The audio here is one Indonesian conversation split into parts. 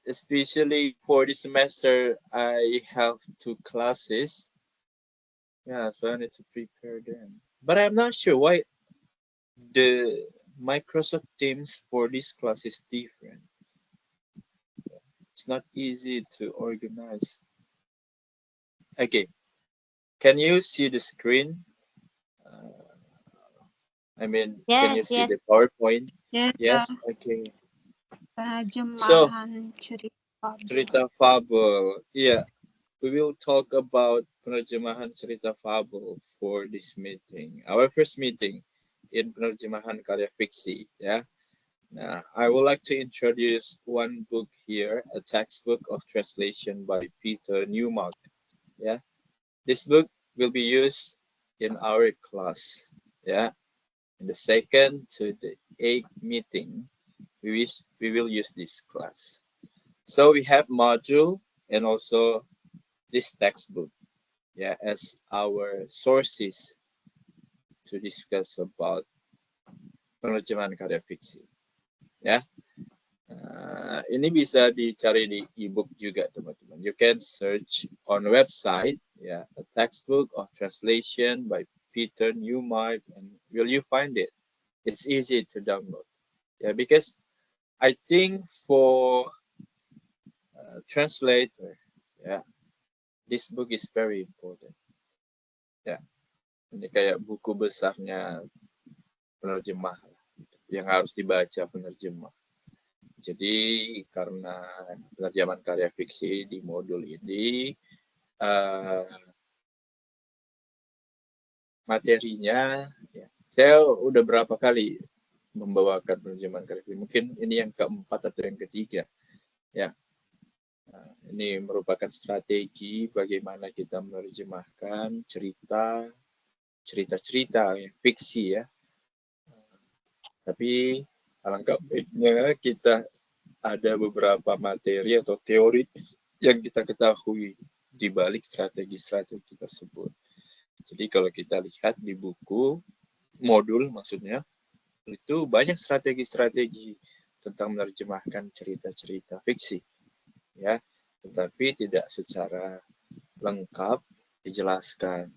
especially for this semester, I have 2 classes. Yeah, so I need to prepare them. But I'm not sure why the Microsoft Teams for this class is different. It's not easy to organize. Okay, can you see the screen? Uh, I mean, can you Yes, see yes. the PowerPoint? Yes, Yes, okay. So, Terjemahan cerita fabel. cerita fabel. Yeah, we will talk about penerjemahan cerita fabel for this meeting. Our first meeting in penerjemahan karya fiksi. Yeah. Now, I would like to introduce one book here, a textbook of translation by Peter Newmark. Yeah. This book will be used in our class. Yeah. In the second to the eighth meeting, we will use this class. So we have module and also this textbook, yeah, as our sources to discuss about penerjemahan karya fiksi. Ya, ini bisa dicari di ebook juga teman-teman. You can search on website, ya, a textbook of translation by Peter Newmark, and will you find it? It's easy to download. Yeah, because I think for translator, yeah, this book is very important. Ya, ini kayak buku besarnya penerjemah yang harus dibaca penerjemah. Jadi karena penerjemahan karya fiksi di modul ini materinya, ya, saya udah berapa kali membawakan penerjemahan karya fiksi. Mungkin ini yang keempat atau yang ketiga. Ya, ini merupakan strategi bagaimana kita menerjemahkan cerita-cerita yang fiksi ya. Tapi alangkah baiknya kita ada beberapa materi atau teori yang kita ketahui di balik strategi-strategi tersebut. Jadi kalau kita lihat di buku, modul maksudnya, itu banyak strategi-strategi tentang menerjemahkan cerita-cerita fiksi. Ya, tetapi tidak secara lengkap dijelaskan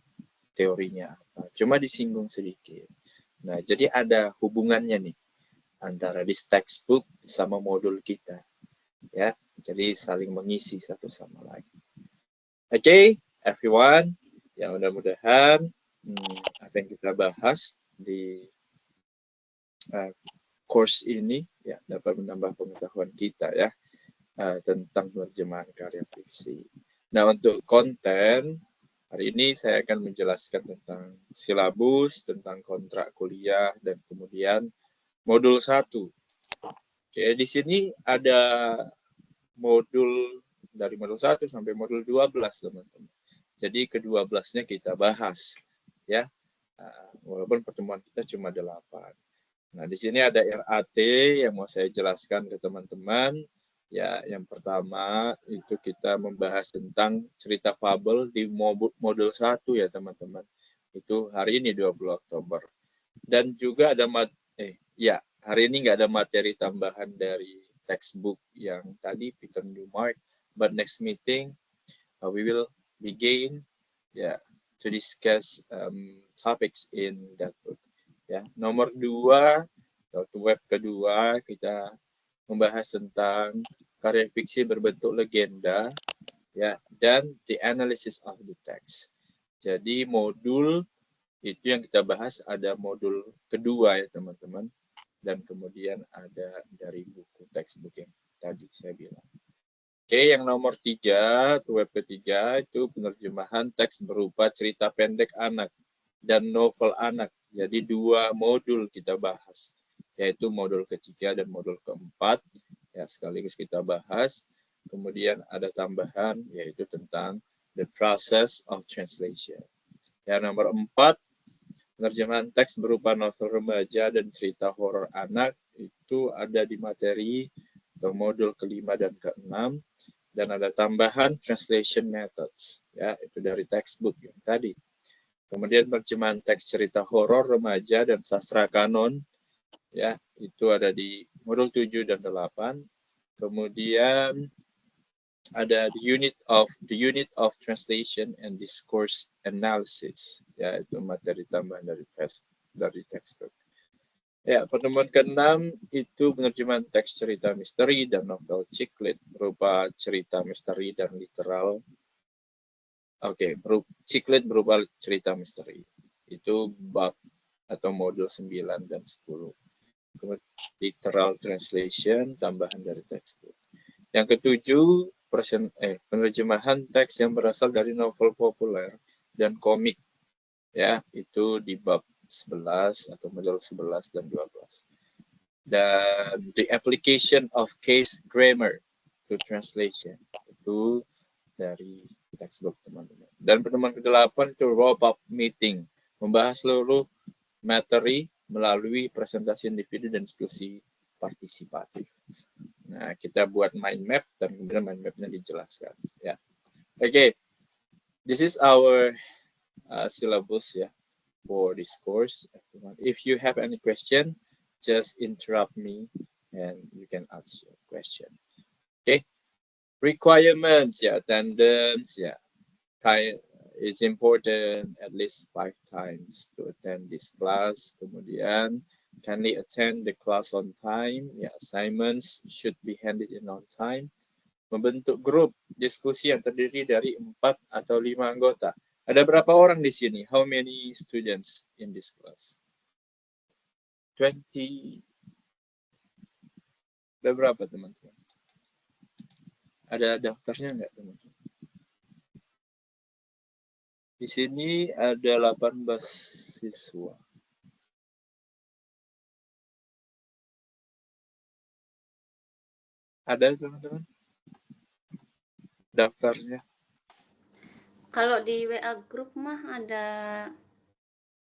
teorinya apa. Cuma disinggung sedikit. Nah, jadi ada hubungannya nih antara this textbook sama modul kita, ya. Jadi saling mengisi satu sama lain. Okay, everyone. Ya, mudah-mudahan apa yang kita bahas di course ini ya dapat menambah pengetahuan kita ya tentang penerjemahan karya fiksi. Nah, untuk konten hari ini saya akan menjelaskan tentang silabus, tentang kontrak kuliah, dan kemudian modul 1. Oke, di sini ada modul dari modul 1 sampai modul 12, teman-teman. Jadi ke-12-nya kita bahas, ya. Walaupun pertemuan kita cuma 8. Nah, di sini ada RAT yang mau saya jelaskan ke teman-teman. Ya, yang pertama itu kita membahas tentang cerita fabel di modul 1 ya, teman-teman. Itu hari ini 20 Oktober. Dan juga ada hari ini nggak ada materi tambahan dari textbook yang tadi Peter Newmark, but next meeting we will begin to discuss topics in that book. Ya, nomor 2 atau web kedua kita membahas tentang karya fiksi berbentuk legenda ya dan the analysis of the text. Jadi modul itu yang kita bahas ada modul kedua ya teman-teman, dan kemudian ada dari buku textbook yang tadi saya bilang. Oke, yang nomor 3, web ketiga itu penerjemahan teks berupa cerita pendek anak dan novel anak. Jadi 2 modul kita bahas, yaitu modul ketiga dan modul keempat. Ya, sekaligus kita bahas. Kemudian ada tambahan, yaitu tentang the process of translation. Yang nomor 4, penerjemahan teks berupa novel remaja dan cerita horor anak itu ada di materi atau modul kelima dan keenam, dan ada tambahan translation methods ya itu dari textbook yang tadi. Kemudian penerjemahan teks cerita horor remaja dan sastra kanon ya itu ada di modul 7 dan 8. Kemudian ada the unit of translation and discourse analysis, yaitu materi tambahan dari textbook. Ya, pertemuan ke-6 itu penerjemahan teks cerita misteri dan novel ciklit berupa cerita misteri dan literal. Ciklit berupa cerita misteri. Itu bab atau modul 9 dan 10. Kemudian literal translation, tambahan dari textbook. Yang ketujuh, penerjemahan teks yang berasal dari novel populer dan komik. Ya, itu di bab 11 atau modul 11 dan 12. Dan the application of case grammar to translation. Itu dari textbook teman-teman. Dan pertemuan ke-8 itu wrap-up meeting. Membahas seluruh materi melalui presentasi individu dan diskusi partisipatif. Nah, kita buat mind map dan kemudian mind map-nya dijelaskan. Ya, okay. This is our syllabus for this course. If you have any question, just interrupt me and you can ask your question. Okay. Requirements, attendance, is important at least 5 times to attend this class. Kemudian kindly attend the class on time. Assignments should be handed in on time. Membentuk grup diskusi yang terdiri dari 4 atau 5 anggota. Ada berapa orang di sini? How many students in this class? 20. Ada berapa teman-teman? Ada daftarnya nggak teman-teman? Di sini ada 18 siswa. Ada teman-teman? Daftarnya? Kalau di WA grup mah ada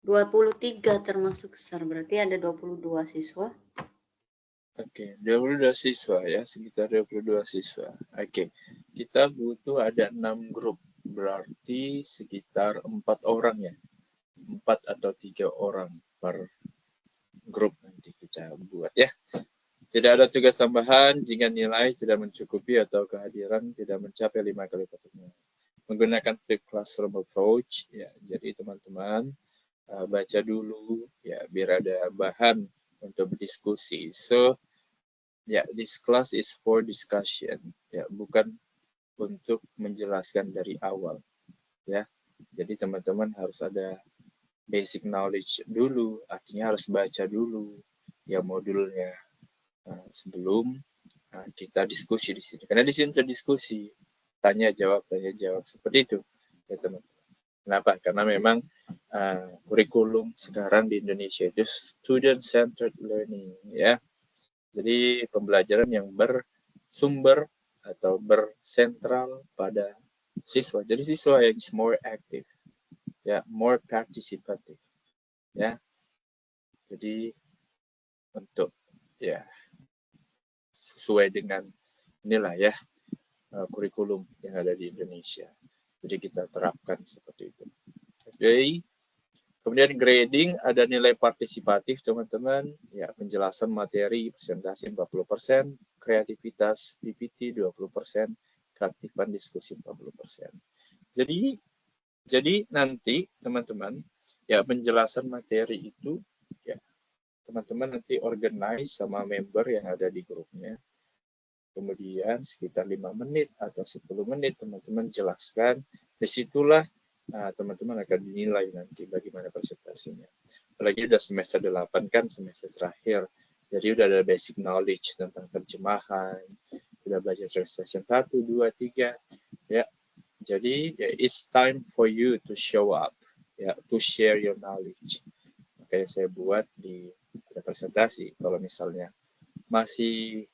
23 termasuk SAR, berarti ada 22 siswa. Oke, 22 siswa ya, sekitar 22 siswa. Oke, kita butuh ada 6 grup, berarti sekitar 4 orang ya. 4 atau 3 orang per grup nanti kita buat ya. Tidak ada tugas tambahan jika nilai tidak mencukupi atau kehadiran tidak mencapai 5 kali pertemuan. Menggunakan flip classroom approach, ya. Jadi teman-teman baca dulu, ya, biar ada bahan untuk berdiskusi. So, this class is for discussion, ya, bukan untuk menjelaskan dari awal, ya. Jadi teman-teman harus ada basic knowledge dulu, artinya harus baca dulu, ya, modulnya sebelum kita diskusi di sini. Karena di sini terdiskusi, tanya jawab seperti itu, ya teman-teman. Kenapa? Karena memang kurikulum sekarang di Indonesia itu student centered learning, ya. Jadi pembelajaran yang bersumber atau bersentral pada siswa. Jadi siswa yang is more active, ya, more participative, ya. Jadi untuk sesuai dengan inilah ya kurikulum yang ada di Indonesia. Jadi kita terapkan seperti itu. Oke. Kemudian grading, ada nilai partisipatif teman-teman, ya, penjelasan materi, presentasi 40%, kreativitas PPT 20%, keaktifan diskusi 40%. Jadi nanti teman-teman, ya, penjelasan materi itu, ya, teman-teman nanti organize sama member yang ada di grupnya. Kemudian sekitar 5 menit atau 10 menit teman-teman jelaskan. Disitulah teman-teman akan dinilai nanti bagaimana presentasinya. Apalagi udah semester 8 kan, semester terakhir. Jadi udah ada basic knowledge tentang terjemahan, udah belajar translation 1, 2, 3. Ya. Jadi it's time for you to show up, ya, to share your knowledge. Makanya saya buat di presentasi. Kalau misalnya masih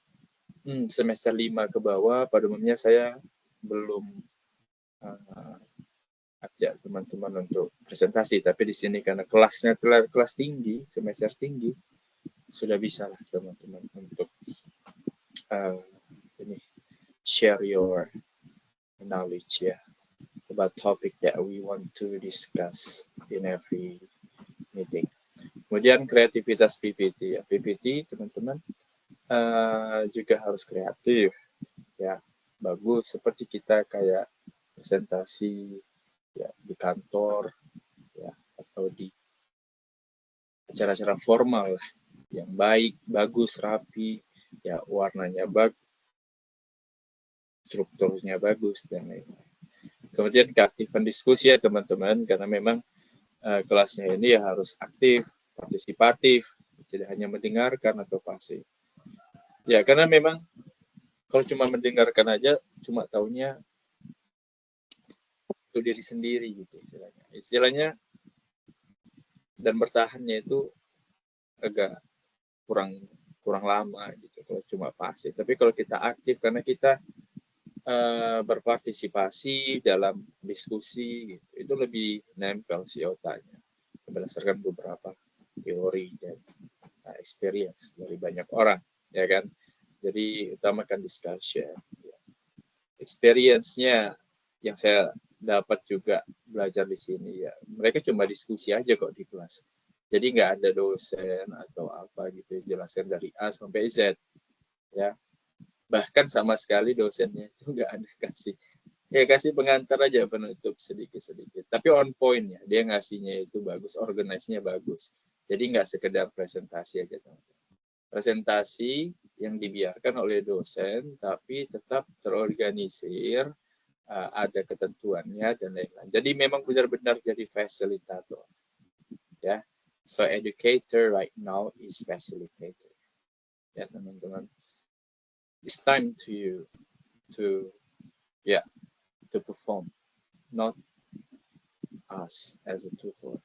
semester 5 ke bawah, pada umumnya saya belum ajak teman-teman untuk presentasi, tapi di sini karena kelasnya kelas tinggi, semester tinggi, sudah bisa lah teman-teman untuk share your knowledge about topic that we want to discuss in every meeting. Kemudian kreativitas PPT, ya. PPT teman-teman juga harus kreatif, ya bagus seperti kita kayak presentasi ya di kantor ya atau di acara-acara formal lah yang baik, bagus, rapi, ya warnanya bagus, strukturnya bagus dan lain-lain. Kemudian keaktifan diskusi ya teman-teman, karena memang kelasnya ini ya harus aktif, partisipatif, tidak hanya mendengarkan atau pasif. Ya karena memang kalau cuma mendengarkan aja, cuma taunya itu diri sendiri gitu istilahnya. Istilahnya dan bertahannya itu agak kurang lama gitu kalau cuma pasif. Tapi kalau kita aktif karena kita berpartisipasi dalam diskusi gitu, itu lebih nempel si otaknya berdasarkan beberapa teori dan experience dari banyak orang, ya kan. Jadi utamakan discussion. Experience-nya yang saya dapat juga belajar di sini ya, mereka cuma diskusi aja kok di kelas. Jadi nggak ada dosen atau apa gitu jelaskan dari A sampai Z, ya. Bahkan sama sekali dosennya itu nggak ada kasih pengantar aja penutup sedikit-sedikit. Tapi on point ya, dia ngasihnya itu bagus, organize-nya bagus. Jadi nggak sekedar presentasi aja, teman-teman. Presentasi yang dibiarkan oleh dosen, tapi tetap terorganisir, ada ketentuannya dan lain-lain. Jadi memang benar-benar jadi fasilitator. Ya, so educator right now is facilitator. Ya teman-teman. It's time to you to perform, not us as a tutor,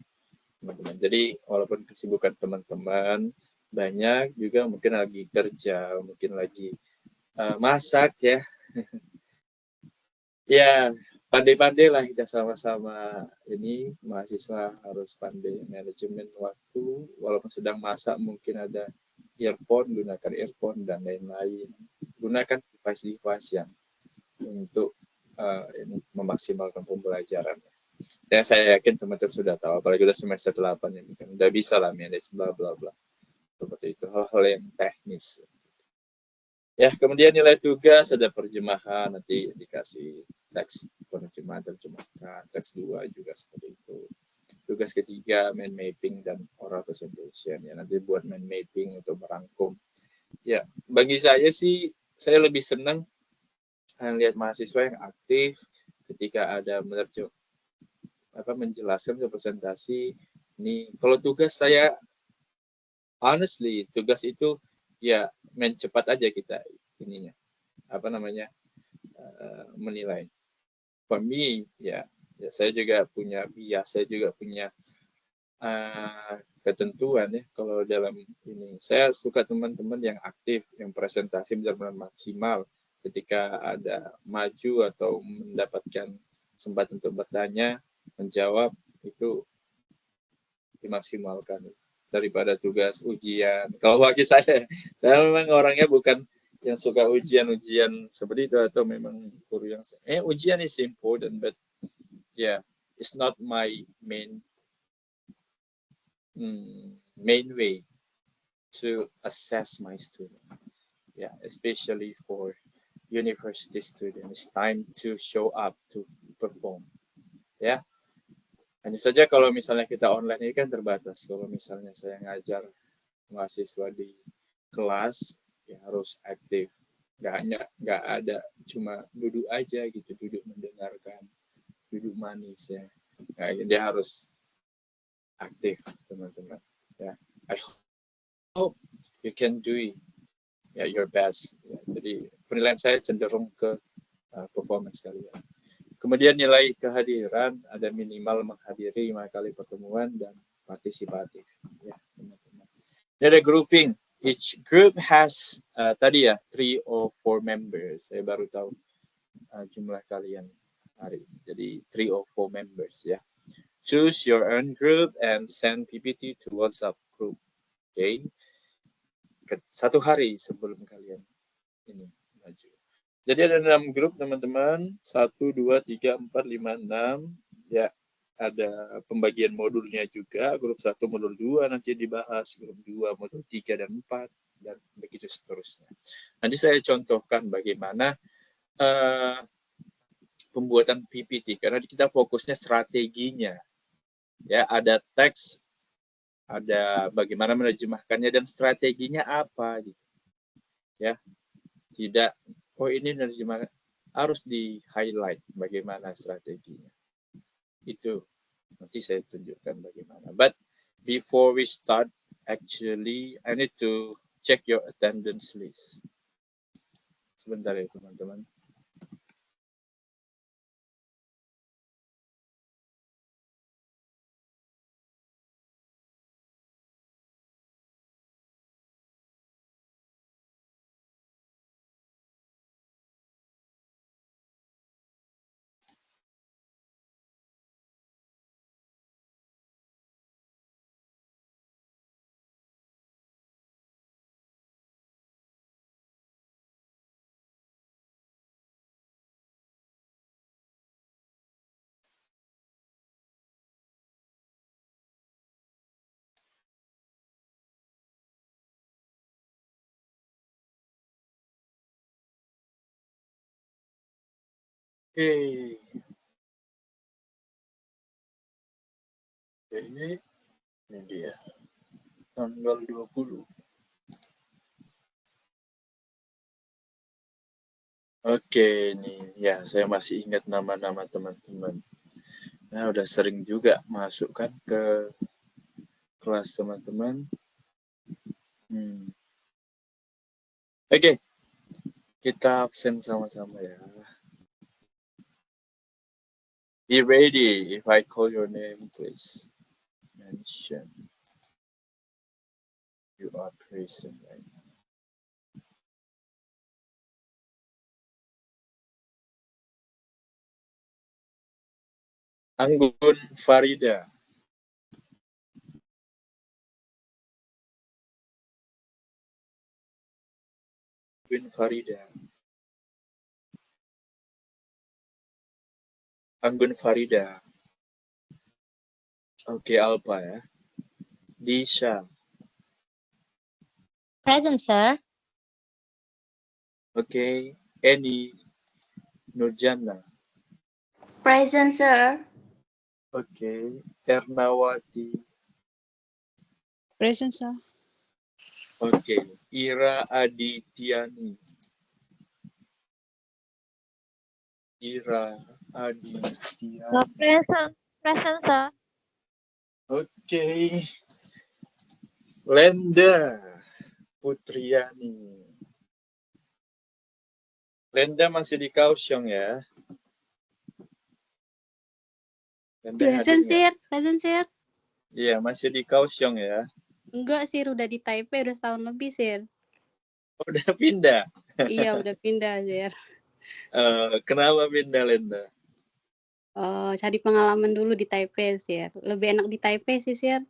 teman-teman. Jadi walaupun kesibukan teman-teman banyak, juga mungkin lagi kerja, mungkin lagi masak ya. Ya pandai-pandai lah kita sama-sama ini mahasiswa harus pandai manajemen waktu. Walaupun sedang masak mungkin ada earphone, gunakan earphone dan lain-lain. Gunakan device-device yang untuk ini memaksimalkan pembelajaran. Ya saya yakin teman-teman sudah tahu, apalagi udah semester 8 ini kan udah bisa lah manage bla bla bla. Seperti itu, hal-hal yang teknis. Ya, kemudian nilai tugas ada perjemahan, nanti dikasih teks penerjemahan terjemahkan, teks 2 juga seperti itu. Tugas ketiga mind mapping dan oral presentation ya, nanti buat mind mapping untuk merangkum. Ya, bagi saya sih saya lebih senang lihat mahasiswa yang aktif ketika ada menjelaskan ke presentasi ini. Kalau tugas saya honestly tugas itu ya main cepat aja kita ininya menilai. For me ya saya juga punya bias, saya juga punya ketentuan ya kalau dalam ini. Saya suka teman-teman yang aktif, yang presentasi benar-benar maksimal ketika ada maju atau mendapatkan kesempatan untuk bertanya, menjawab, itu dimaksimalkan daripada tugas ujian. Kalau bagi saya memang orangnya bukan yang suka ujian-ujian seperti itu, atau memang guru yang ujian is important, but yeah, it's not my main way to assess my student. Yeah, especially for university students, it's time to show up to perform. Ya, hanya saja kalau misalnya kita online ini kan terbatas. Kalau misalnya saya ngajar mahasiswa di kelas, ya harus aktif. Nggak ada cuma duduk aja gitu, duduk mendengarkan, duduk manis ya. Nah, dia harus aktif, teman-teman. Ya, I hope you can do it. Ya, your best. Ya, jadi penilaian saya cenderung ke performance kalian. Kemudian nilai kehadiran ada minimal menghadiri 5 kali pertemuan dan partisipatif. Ya, teman-teman. Ini ada grouping. Each group has tadi ya 3 or 4 members. Saya baru tahu jumlah kalian hari ini. Jadi 3 or 4 members ya. Choose your own group and send PPT to WhatsApp group. Okay. 1 hari sebelum kalian ini maju. Jadi ada 6 grup teman-teman, 1, 2, 3, 4, 5, 6. Ya, ada pembagian modulnya juga. Grup 1, modul 2 nanti dibahas. Grup 2, modul 3 dan 4. dan begitu seterusnya. Nanti saya contohkan bagaimana pembuatan PPT, karena kita fokusnya strateginya. Ya, ada teks, ada bagaimana menerjemahkannya dan strateginya apa gitu. Ya. Tidak ini menerjemahkan, harus di highlight bagaimana strateginya. Itu nanti saya tunjukkan bagaimana. But before we start, actually I need to check your attendance list. Sebentar ya teman-teman. Oke. Ini dia. Tanggal 20. Oke, nih ya saya masih ingat nama-nama teman-teman. Nah, udah sering juga masuk kan ke kelas teman-teman. Oke, kita absen sama-sama ya. Be ready if I call your name, please mention you are present right now. Anggun Farida. Anggun Farida. Anggun Farida. Oke, Alpa ya. Disha. Present, sir. Oke, Eni Nurjana. Present, sir. Oke, Ernawati. Present, sir. Oke, Ira Aditiani. Ira Aditiani. No, present. Present, sir. Oke. Lenda Putriani. Lenda masih di Kaohsiung ya? Lenda Present, hadir nggak? sir. Present, sir. Iya, masih di Kaohsiung ya? Enggak, sir. Udah di Taipei udah setahun lebih, sir. Oh, udah pindah? Iya, udah pindah, sir. Kenapa pindah, Lenda? Cari pengalaman dulu di Taipei, sir. Lebih enak di Taipei sih, sir.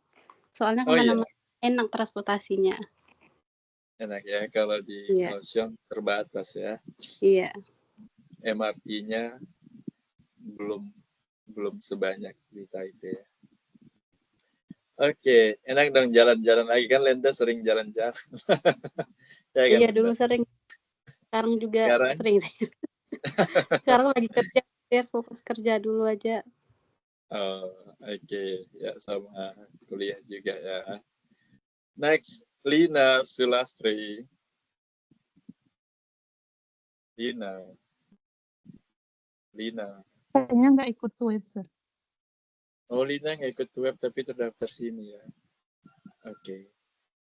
Soalnya Oh iya, kemana-mana enak transportasinya. enak ya kalau di Iya, Kaohsiung terbatas ya. iya. MRT-nya belum sebanyak di Taipei. Oke, enak dong jalan-jalan lagi kan Lenda sering jalan-jalan. Ya kan, Iya, Lenda? dulu sering. Sekarang juga Sekarang? sering, sir. Sekarang lagi kerja, sir. Fokus kerja dulu aja. Oh, oke. Ya, sama kuliah juga ya. Next, Lina Sulastri. Lina. Kayaknya nggak ikut web, sir. Oh, Lina nggak ikut web tapi terdaftar sini ya. Oke.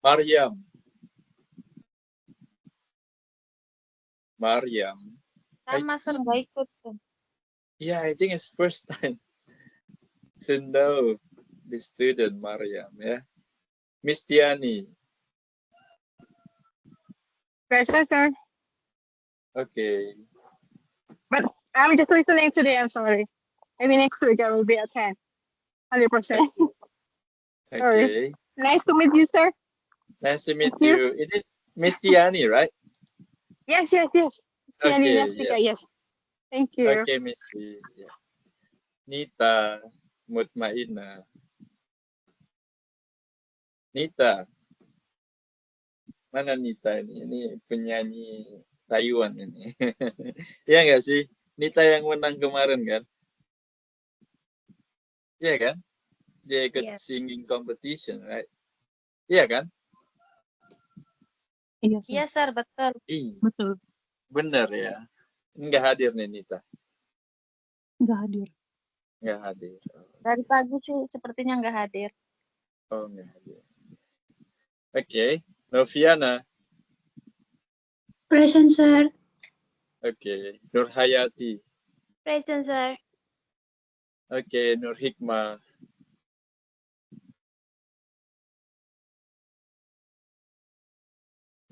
Mariam. Sama, sir. Nggak ikut, sir. Yeah, I think it's first time to know the student Mariam ya. Miss Tiani. Present, sir. Oke. But I'm just listening today. I'm sorry. Maybe next week I will be at 100%. Oke. Sorry. Nice to meet you, sir. Nice to meet Thank you. you. It is Miss Tiani, right? Yes, yes, yes. Tiani Okay, Nastika, yes. Thank you. Okay, Miss T. Yeah. Nita Mutmainah. Nita. Mana Nita ini? Ini penyanyi Taiwan ini. Iya nggak sih? Nita yang menang kemarin kan? Iya kan? Dia ikut Iya. singing competition, right? Iya kan? Iya, sir. Iya, Sir, betul. Ih, Betul. bener ya. Nggak hadir nih Nita. Nggak hadir. Nggak hadir. Dari pagi sih sepertinya nggak hadir. Oh, nggak hadir. Oke. Noviana. Present, sir. Oke. Nur Hayati. Present, sir. Oke. Nur Hikmah.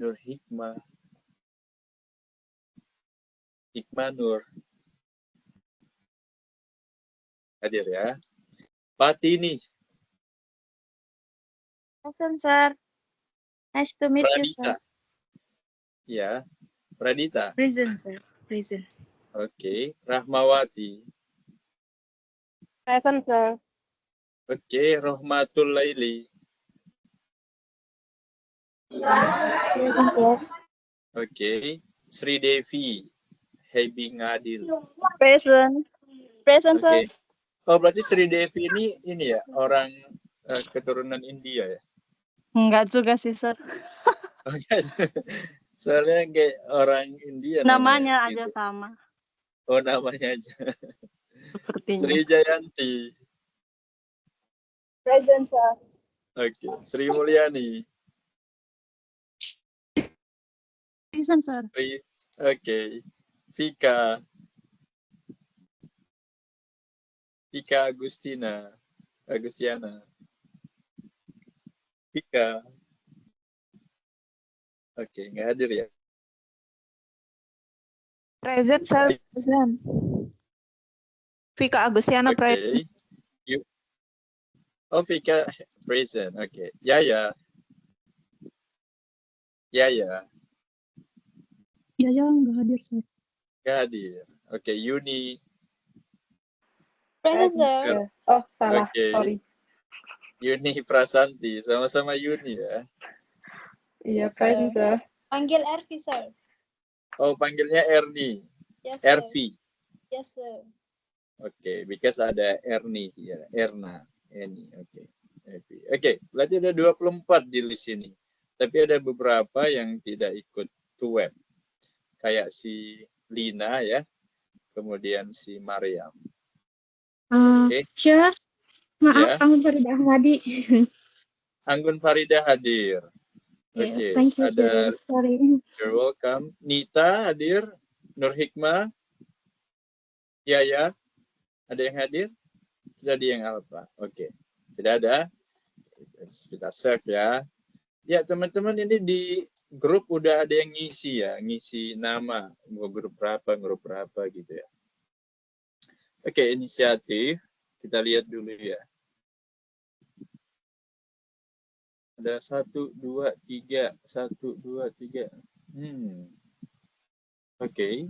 Nur Hikmah. Hikmah Nur. Hadir ya. Patini. Present, Sir. Nice to meet you, Pradita. Sir. Ya. Pradita. Present, Sir. Present. Oke. Rahmawati. Present, sir. Oke. Rohmatul Laili. Present, sir. Oke. Sri Devi. Hebi Ngadil. Present. Present, Sir. Oke. Oh, berarti Sri Devi ini ya orang keturunan India ya? Enggak juga sih, Sir. Oh, iya. Soalnya kayak orang India Namanya gitu. aja sama. Oh, namanya aja. Sepertinya. Sri Jayanti. Present, sir. Oke. Sri Mulyani. Present, Sir. Oke. Vika. Vika Agustiana. Vika. Oke, nggak hadir ya. Present, Sir. Present. Vika Agustiana, Oke. Oh, Vika present. Oke. Yaya. Yaya. Ya, nggak hadir, sir. Nggak hadir. Oke. Yuni. Present, sir. Oh, salah. Oke. Sorry. Yuni Prasanti. Sama-sama Yuni ya. Iya, present, sir. Panggil Ervi, sir. Oh, panggilnya Erni. Yes, sir. Ervi. Yes, sir. Oke, because ada Erni ya, Erna, Eni. Oke. Ervi. Oke, berarti ada 24 di list ini. Tapi ada beberapa yang tidak ikut to web. Kayak si Lina ya. Kemudian si Mariam. Oke. Sure. Ya. Maaf, kamu Farida Ahmadi. Anggun Farida hadir. Yes, Oke, thank you, ada sir. Sorry. you're welcome. Nita hadir, Nur Hikmah, Yaya, ada yang hadir? Tadi yang apa? Oke, tidak ada. Kita save ya. Ya teman-teman, ini di grup udah ada yang ngisi ya, ngisi nama, mau grup berapa gitu ya. Oke, inisiatif kita lihat dulu ya. Ada 1, 2, 3, 1, 2, 3. Oke.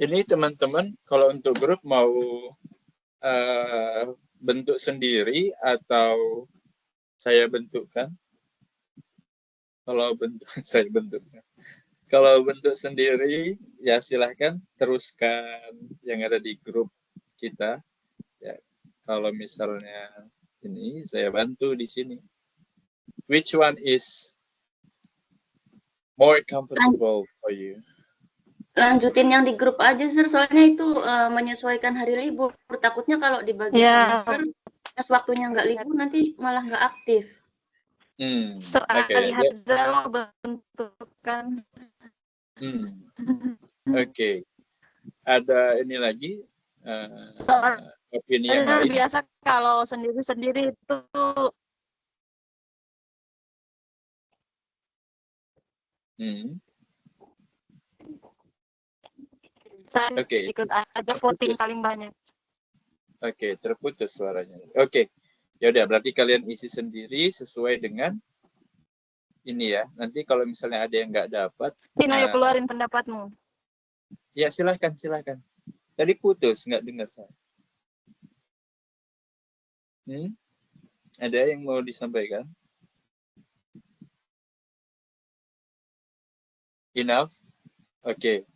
Ini teman-teman kalau untuk grup mau bentuk sendiri atau saya bentukkan? Kalau bentuk saya bentukkan. Kalau bentuk sendiri ya silahkan teruskan yang ada di grup kita. Ya, kalau misalnya ini saya bantu di sini. Which one is more comfortable for you? Lanjutin yang di grup aja, Sir. Soalnya itu menyesuaikan hari libur. Takutnya kalau dibagi sama Sir, pas waktunya nggak libur nanti malah nggak aktif. Oke. Hazal bentukan. Oke. Ada ini lagi opini yang lain. Biasa kalau sendiri-sendiri itu saya ikut aja voting paling banyak. Oke, terputus suaranya. Oke. Ya udah, berarti kalian isi sendiri sesuai dengan ini ya. Nanti kalau misalnya ada yang nggak dapat, Ayo keluarin pendapatmu. ya silahkan. Tadi putus, nggak dengar saya. Ada yang mau disampaikan? Enough? Oke.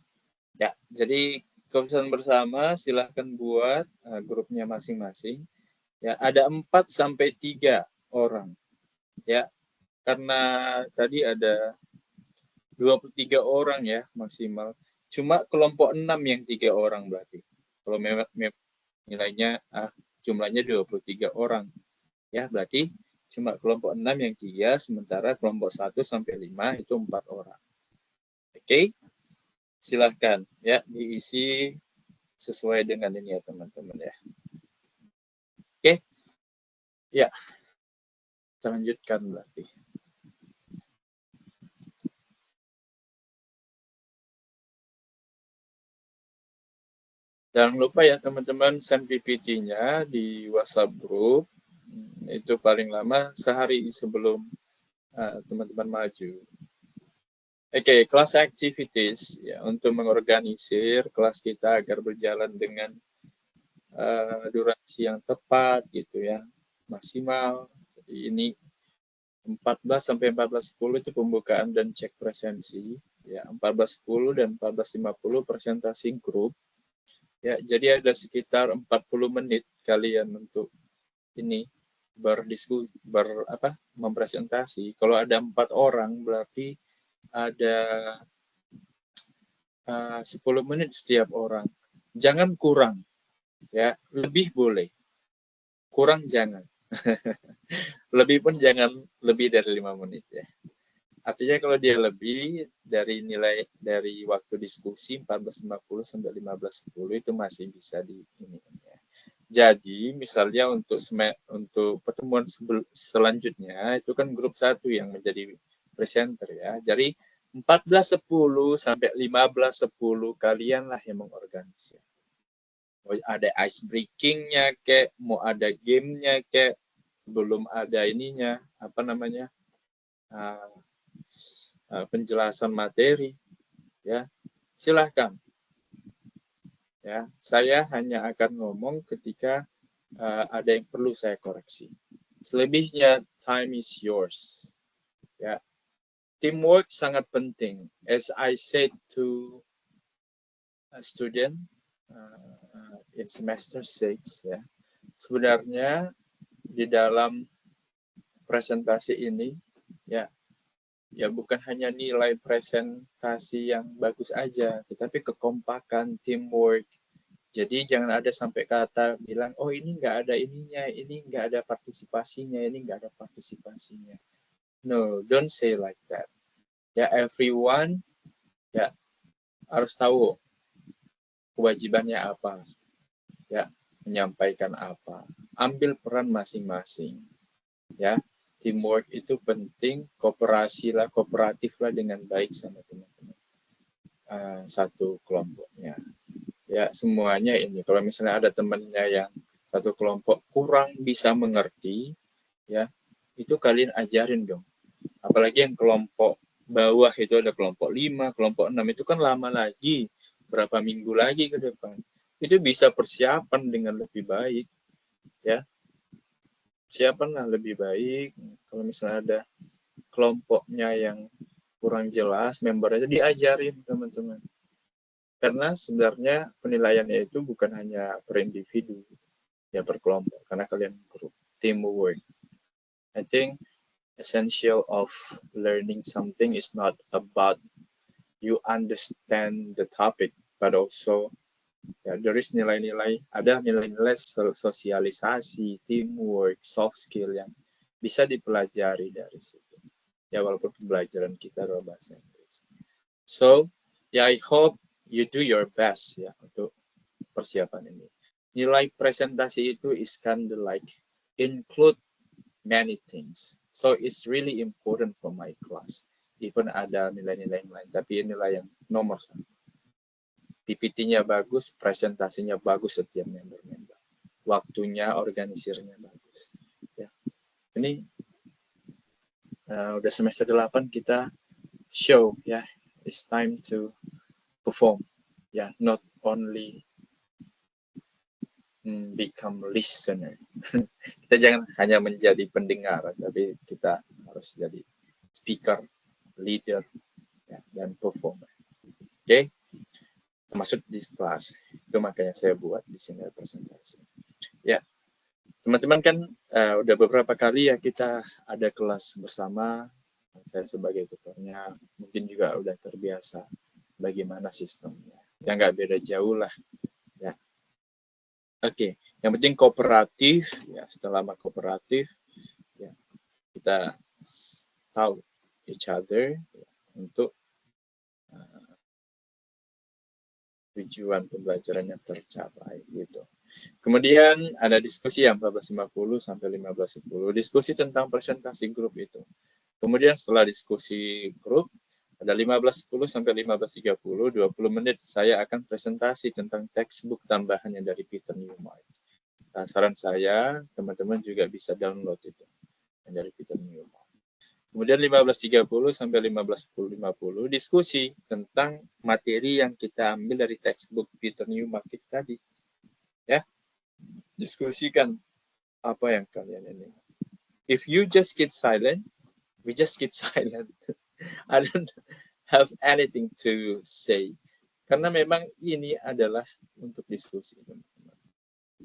Ya, jadi keputusan bersama silahkan buat grupnya masing-masing. Ya, ada 4 sampai 3 orang. Ya, karena tadi ada 23 orang ya maksimal. Cuma kelompok 6 yang 3 orang berarti. Kalau nilainya jumlahnya 23 orang. Ya, berarti cuma kelompok 6 yang 3, sementara kelompok 1 sampai 5 itu 4 orang. Oke? Silahkan ya diisi sesuai dengan ini ya teman-teman ya. Oke? Ya. Kita lanjutkan berarti. Jangan lupa ya teman-teman, send PPT-nya di WhatsApp group. Itu paling lama sehari sebelum teman-teman maju. Oke, class activities ya, untuk mengorganisir kelas kita agar berjalan dengan durasi yang tepat gitu ya, maksimal. Jadi ini 14 sampai 14.10 itu pembukaan dan cek presensi ya, 14.10 dan 14.50 presentasi grup. Ya, jadi ada sekitar 40 menit kalian untuk ini berdiskusi, mempresentasi. Kalau ada 4 orang berarti ada 10 menit setiap orang. Jangan kurang, ya, lebih boleh. Kurang jangan. Lebih pun jangan lebih dari 5 menit ya. Artinya kalau dia lebih dari nilai dari waktu diskusi 14.50 sampai 15.10 itu masih bisa di ini ya. Jadi misalnya untuk pertemuan selanjutnya itu kan grup 1 yang menjadi presenter ya. Jadi 14.10 sampai 15.10 kalian lah yang mengorganisir. Mau ada ice breaking-nya kayak, mau ada game-nya kayak, sebelum ada ininya apa namanya? Penjelasan materi ya, silahkan ya, saya hanya akan ngomong ketika ada yang perlu saya koreksi. Selebihnya time is yours ya. Teamwork sangat penting, as I said to a student in semester 6 ya. Sebenarnya di dalam presentasi ini ya bukan hanya nilai presentasi yang bagus aja, tetapi kekompakan, teamwork. Jadi jangan ada sampai kata bilang, oh ini nggak ada ininya, ini nggak ada partisipasinya, ini nggak ada partisipasinya. No, don't say like that. Ya, everyone ya harus tahu kewajibannya apa, ya, menyampaikan apa, ambil peran masing-masing, ya. Teamwork itu penting, kooperatiflah dengan baik sama teman-teman satu kelompoknya. Ya, semuanya ini. Kalau misalnya ada temannya yang satu kelompok kurang bisa mengerti, ya, itu kalian ajarin dong. Apalagi yang kelompok bawah itu ada kelompok 5, kelompok 6 itu kan lama lagi, berapa minggu lagi ke depan. Itu bisa persiapan dengan lebih baik, ya. Siapanlah lebih baik. Kalau misalnya ada kelompoknya yang kurang jelas, membernya diajarin teman-teman. Karena sebenarnya penilaiannya itu bukan hanya per individu, ya per kelompok. Karena kalian grup, teamwork. I think essential of learning something is not about you understand the topic, but also ya, there is ada nilai-nilai sosialisasi, teamwork, soft skill yang bisa dipelajari dari situ. Ya, walaupun pembelajaran kita adalah bahasa Inggris. So, ya, I hope you do your best ya untuk persiapan ini. Nilai presentasi itu is kind of like include many things. So, it's really important for my class. Even ada nilai-nilai yang lain, tapi nilai yang nomor 1. PPT-nya bagus, presentasinya bagus setiap member-member. Waktunya, organisirnya bagus. Ya. Ini udah semester 8 kita show ya. It's time to perform. Ya, not only become listener. Kita jangan hanya menjadi pendengar, tapi kita harus jadi speaker, leader, ya, dan performa. Oke, termasuk di kelas. Itu makanya saya buat di sini presentasi. Ya, teman-teman kan udah beberapa kali ya kita ada kelas bersama. Saya sebagai tutornya mungkin juga udah terbiasa bagaimana sistemnya. Ya nggak beda jauh lah. Ya. Oke, yang penting kooperatif. Ya, setelah kooperatif, ya kita tahu each other ya, untuk tujuan pembelajarannya tercapai gitu. Kemudian ada diskusi yang 14.50 sampai 15.10. Diskusi tentang presentasi grup itu. Kemudian setelah diskusi grup ada 15.10 sampai 15.30, 20 menit saya akan presentasi tentang textbook tambahannya dari Peter Newmark. Nah, saran saya teman-teman juga bisa download itu dari Peter Newmark. Kemudian 15.30 sampai 15.50 diskusi tentang materi yang kita ambil dari textbook Peter Newmark tadi. Ya. Diskusikan apa yang kalian ini. If you just keep silent, we just keep silent. I don't have anything to say. Karena memang ini adalah untuk diskusi, teman-teman.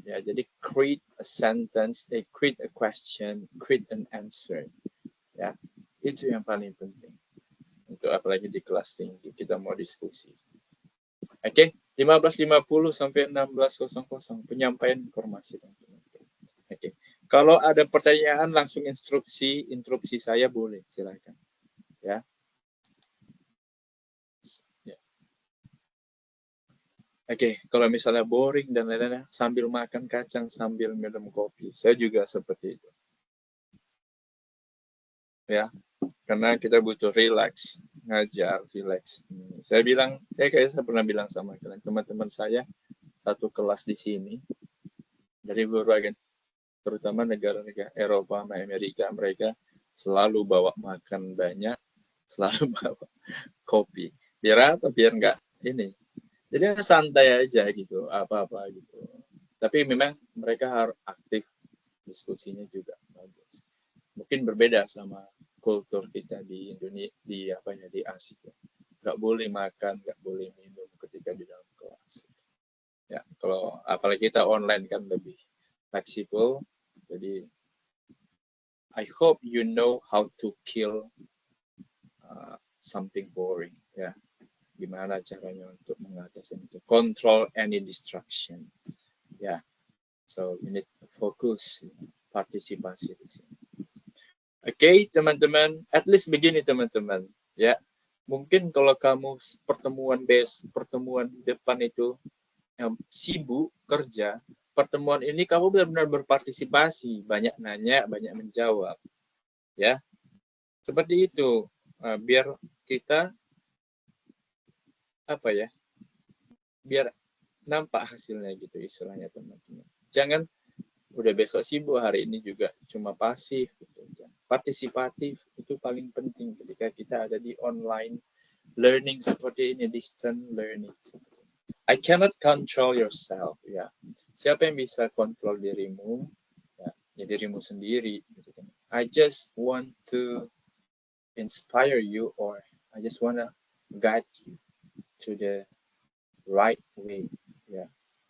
Ya, jadi create a sentence, create a question, create an answer. Ya. Itu yang paling penting. Untuk apalagi di kelas tinggi, kita mau diskusi. Oke, 15.50 sampai 16.00 penyampaian informasi. Oke. Kalau ada pertanyaan langsung instruksi saya boleh, silakan. Ya. Oke, kalau misalnya boring dan lain-lain, sambil makan kacang, sambil minum kopi. Saya juga seperti itu. Ya, karena kita butuh relax, ngajar, relax. Saya bilang, kayak saya pernah bilang sama kalian, teman-teman saya, satu kelas di sini, dari berbagai, terutama negara-negara Eropa, Amerika, mereka selalu bawa makan banyak, selalu bawa kopi. Biar apa? Biar nggak ini. Jadi santai aja gitu, apa-apa gitu. Tapi memang mereka harus aktif, diskusinya juga bagus. Mungkin berbeda sama kultur kita di Indonesia, di Asia. Nggak boleh makan, nggak boleh minum ketika di dalam kelas. Ya, kalau apalagi kita online kan lebih fleksibel. Jadi, I hope you know how to kill something boring. Ya, gimana caranya untuk mengatasi itu? Control any distraction. Ya, so you need to focus, partisipasi di sini. Oke, teman-teman, at least begini teman-teman, ya. Mungkin kalau kamu pertemuan depan itu sibuk kerja, pertemuan ini kamu benar-benar berpartisipasi, banyak nanya, banyak menjawab, ya. Seperti itu, biar kita biar nampak hasilnya gitu istilahnya teman-teman. Jangan udah besok sibuk, hari ini juga cuma pasif gitu. Partisipatif itu paling penting ketika kita ada di online learning seperti ini, distant learning. I cannot control yourself, ya. Siapa yang bisa kontrol dirimu? Ya dirimu sendiri. Gitu kan. I just want to inspire you, or I just want to guide you to the right way, ya.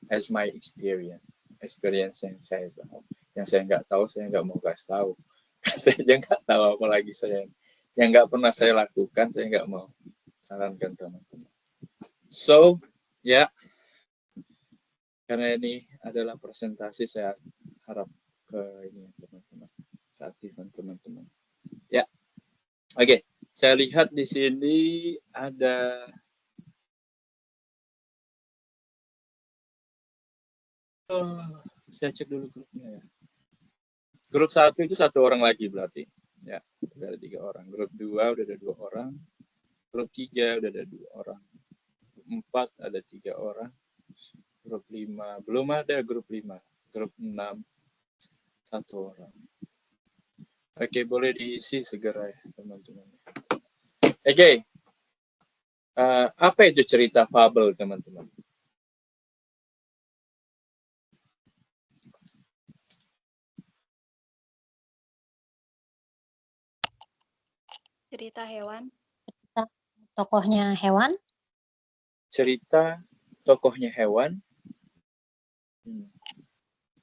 As my experience yang saya tahu. Yang saya nggak tahu, saya nggak mau kasih tahu. Saya aja nggak tahu, apalagi saya yang nggak pernah saya lakukan, saya nggak mau sarankan teman-teman. So, ya, karena ini adalah presentasi, saya harap ke ini teman-teman, keaktifan teman-teman. Ya, oke, saya lihat di sini ada saya cek dulu grupnya ya. Grup 1 itu 1 orang lagi berarti. Ya, udah ada 3 orang. Grup 2 udah ada 2 orang. Grup 3 udah ada 2 orang. Grup 4 ada 3 orang. Grup 5 belum ada grup 5. Grup 6 1 orang. Oke, boleh diisi segera ya, teman-teman. Oke. Apa itu cerita fabel, teman-teman? Cerita hewan. tokohnya hewan. Cerita tokohnya hewan.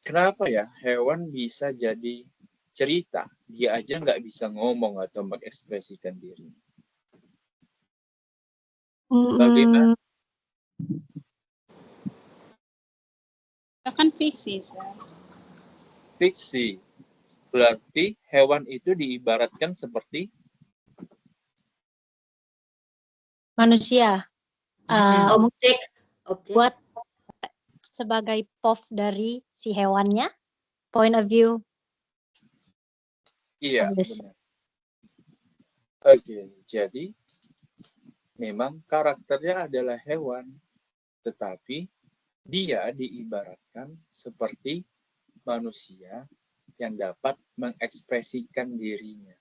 Kenapa ya hewan bisa jadi cerita? Dia aja nggak bisa ngomong atau mengekspresikan diri. Bagaimana? Kan fiksi, Sir. Fiksi. Berarti hewan itu diibaratkan seperti Manusia. Objek. Buat sebagai POV dari si hewannya, point of view. iya, Yes. benar. Oke, jadi memang karakternya adalah hewan, tetapi dia diibaratkan seperti manusia yang dapat mengekspresikan dirinya.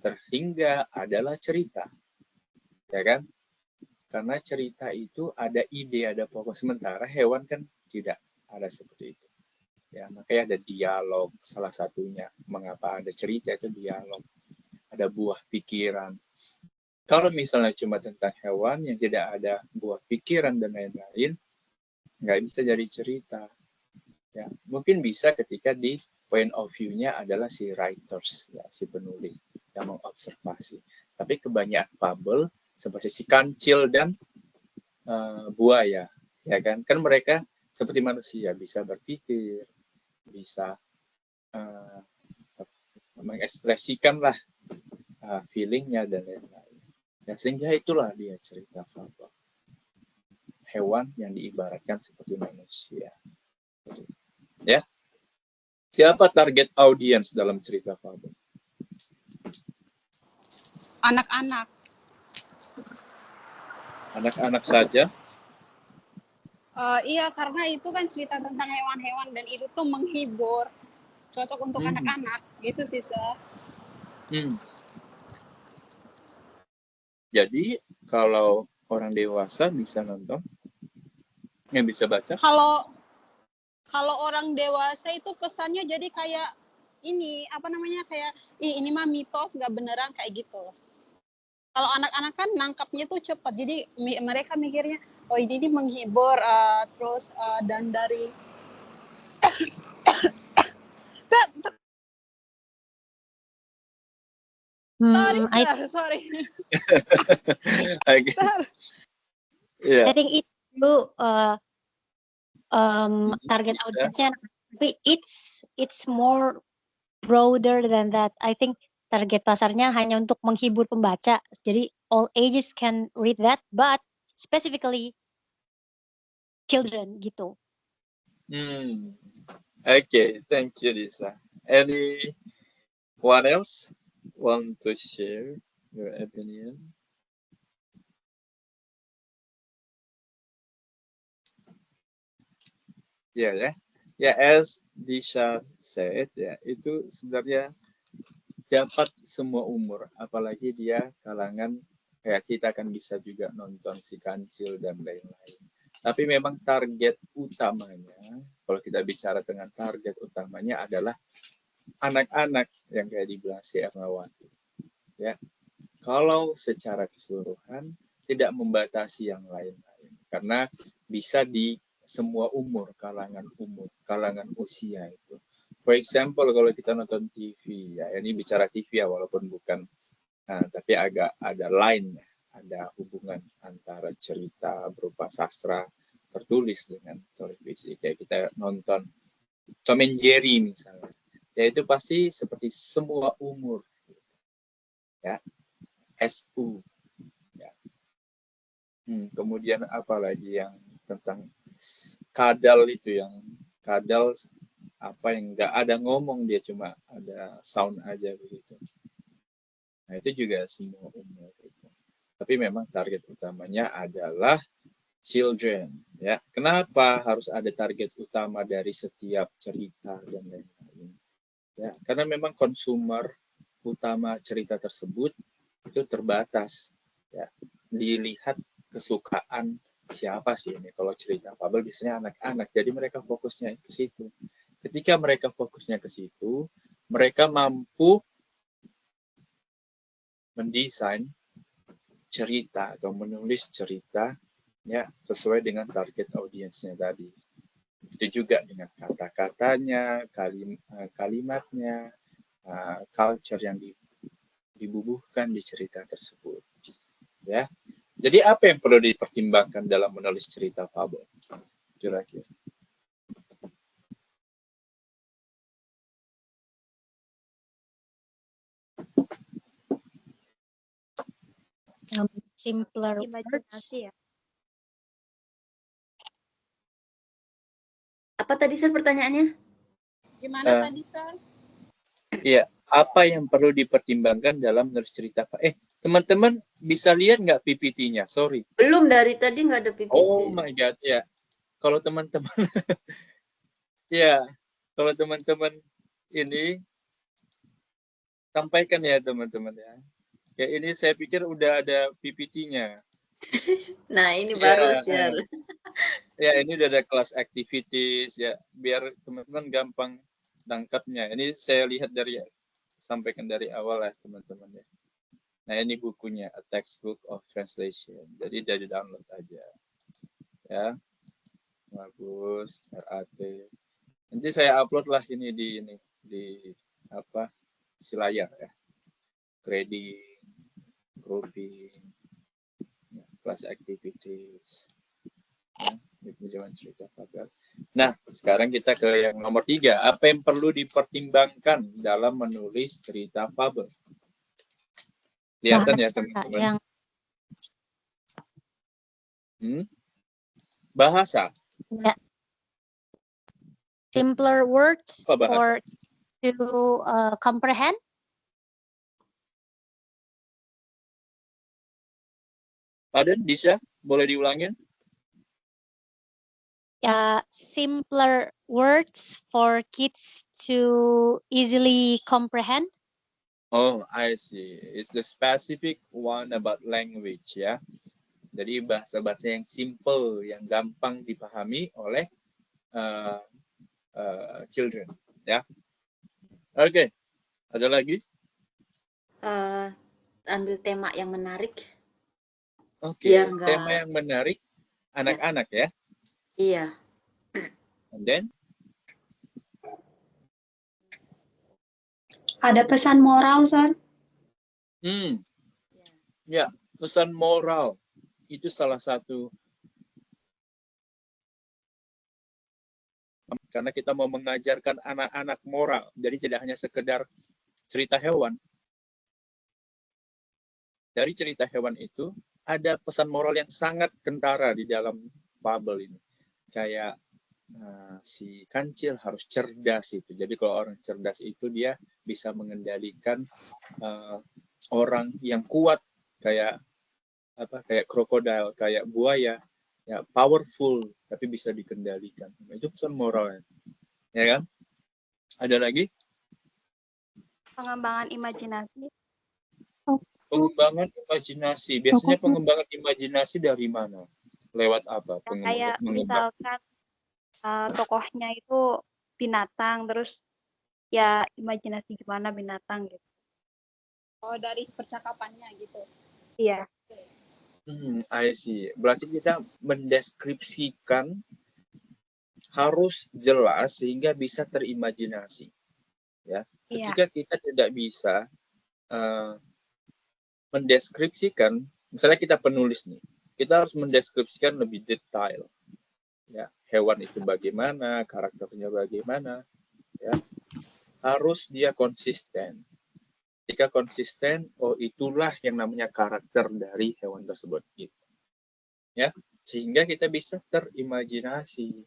Terhingga adalah cerita, ya kan? Karena cerita itu ada ide, ada pokok. Sementara hewan kan tidak ada seperti itu. Ya, makanya ada dialog. Salah satunya mengapa ada cerita itu dialog. Ada buah pikiran. Kalau misalnya cuma tentang hewan yang tidak ada buah pikiran dan lain-lain, nggak bisa jadi cerita. Ya, mungkin bisa ketika di point of view-nya adalah si writers, ya, si penulis yang mengobservasi. Tapi kebanyakan fabel seperti si kancil dan buaya, ya kan? Kan mereka seperti manusia, bisa berpikir, bisa mengekspresikanlah feelingnya dan lain-lain. Ya, sehingga itulah dia cerita fabel. Hewan yang diibaratkan seperti manusia. Ya. Siapa target audiens dalam cerita fabel? Anak-anak. Anak-anak saja? Iya, karena itu kan cerita tentang hewan-hewan dan itu tuh menghibur. Cocok untuk anak-anak. Gitu sih, Sir. Jadi, kalau orang dewasa bisa nonton? Yang bisa baca? Kalau orang dewasa itu kesannya jadi kayak ini, apa namanya, kayak ini mah mitos, nggak beneran, kayak gitu. Kalau anak-anak kan nangkapnya tuh cepat, jadi mereka mikirnya, oh ini menghibur, terus dan dari sorry. I think itu target audiensnya, tapi it's more broader than that. I think target pasarnya hanya untuk menghibur pembaca, jadi all ages can read that, but specifically children gitu. Okay, thank you, Lisa. Anyone else want to share your opinion? Ya, as Disha said, ya, itu sebenarnya dapat semua umur, apalagi dia kalangan kayak kita kan bisa juga nonton si kancil dan lain-lain. Tapi memang target utamanya, kalau kita bicara dengan target utamanya adalah anak-anak yang kayak dibilang si Ernawati. Ya, kalau secara keseluruhan tidak membatasi yang lain-lain, karena bisa di semua umur, kalangan usia itu. For example, kalau kita nonton TV, ya ini bicara TV ya, walaupun bukan, tapi agak ada line, ada hubungan antara cerita berupa sastra tertulis dengan televisi. Kayak kita nonton Tom and Jerry misalnya, ya itu pasti seperti semua umur, ya, SU. Ya. Kemudian apa lagi yang tentang kadal itu, yang kadal apa yang nggak ada ngomong, dia cuma ada sound aja begitu. Nah itu juga semua umur. Tapi memang target utamanya adalah children. Ya, kenapa harus ada target utama dari setiap cerita dan lain-lain? Ya, karena memang konsumer utama cerita tersebut itu terbatas. Ya, dilihat kesukaan siapa sih ini. Kalau cerita fabel biasanya anak-anak, jadi mereka fokusnya ke situ. Ketika mereka fokusnya ke situ, mereka mampu mendesain cerita atau menulis cerita ya sesuai dengan target audiensnya tadi. Itu juga dengan kata-katanya, kalimatnya, culture yang dibubuhkan di cerita tersebut. Ya. Jadi apa yang perlu dipertimbangkan dalam menulis cerita fabel? Kira-kira. Simpler words. Imajinasi ya. Apa tadi Sir pertanyaannya? Gimana tadi, Sir? Iya, apa yang perlu dipertimbangkan dalam menulis cerita? Teman-teman bisa lihat nggak PPT-nya? Sorry. Belum, dari tadi nggak ada PPT. Oh my God, ya. Kalau teman-teman, ya, kalau teman-teman ini sampaikan ya teman-teman ya. Ya ini saya pikir udah ada PPT-nya. Nah, ini Ya, baru Sir. ya ini udah ada kelas activities ya, biar teman-teman gampang tangkapnya. Ini saya lihat sampaikan dari awal ya teman-teman ya. Nah ini bukunya, A Textbook of Translation. Jadi dari download aja. Ya, bagus, RAT. Nanti saya upload lah ini di apa si layar ya. Grading, grouping, ya, class activities. Ya, jaman cerita fabel. Nah, sekarang kita ke yang nomor 3. Apa yang perlu dipertimbangkan dalam menulis cerita fabel? Kelihatan ya teman-teman. Bahasa. Ya. Simpler words Apa bahasa? to comprehend. Pardon, Disha, boleh diulangin? Ya, simpler words for kids to easily comprehend. Oh, I see. It's the specific one about language ya. Jadi bahasa-bahasa yang simple, yang gampang dipahami oleh children ya. Oke, ada lagi? Ambil tema yang menarik. Oke, tema yang menarik anak-anak ya. Iya. And then? Ada pesan moral, Sir? Ya, pesan moral itu salah satu. Karena kita mau mengajarkan anak-anak moral, jadi tidak hanya sekedar cerita hewan. Dari cerita hewan itu ada pesan moral yang sangat kentara di dalam fabel ini. Kayak si kancil harus cerdas itu. Jadi kalau orang cerdas itu dia bisa mengendalikan orang yang kuat kayak krokodil, kayak buaya, ya powerful tapi bisa dikendalikan. Itu pesan moralnya. Ya kan? Ada lagi? Pengembangan imajinasi. Pengembangan imajinasi. Biasanya pengembangan imajinasi dari mana? Lewat apa? Kayak misalkan tokohnya itu binatang, terus ya imajinasi gimana binatang gitu. Oh, dari percakapannya gitu. Iya. I see. Berarti kita mendeskripsikan harus jelas sehingga bisa terimajinasi. Ya. Ketika kita tidak bisa mendeskripsikan, misalnya kita penulis nih, kita harus mendeskripsikan lebih detail. Ya, hewan itu bagaimana, karakternya bagaimana, ya. Harus dia konsisten. Jika konsisten, oh itulah yang namanya karakter dari hewan tersebut. Gitu. Ya, sehingga kita bisa terimajinasi.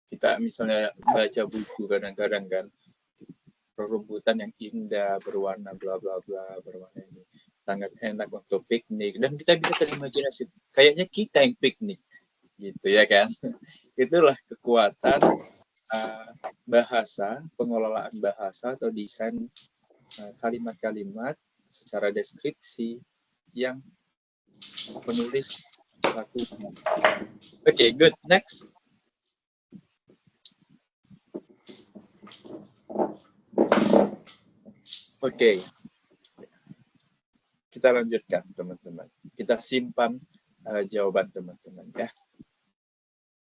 Kita misalnya baca buku kadang-kadang kan, perumputan yang indah, berwarna bla bla bla, berwarna ini sangat enak untuk piknik, dan kita bisa terimajinasi. Kayaknya kita yang piknik, gitu ya kan? Itulah kekuatan bahasa, pengelolaan bahasa atau desain kalimat-kalimat secara deskripsi yang penulis lakukan. Oke, good. Next. Oke. Kita kita lanjutkan, teman-teman. Kita simpan jawaban teman-teman ya.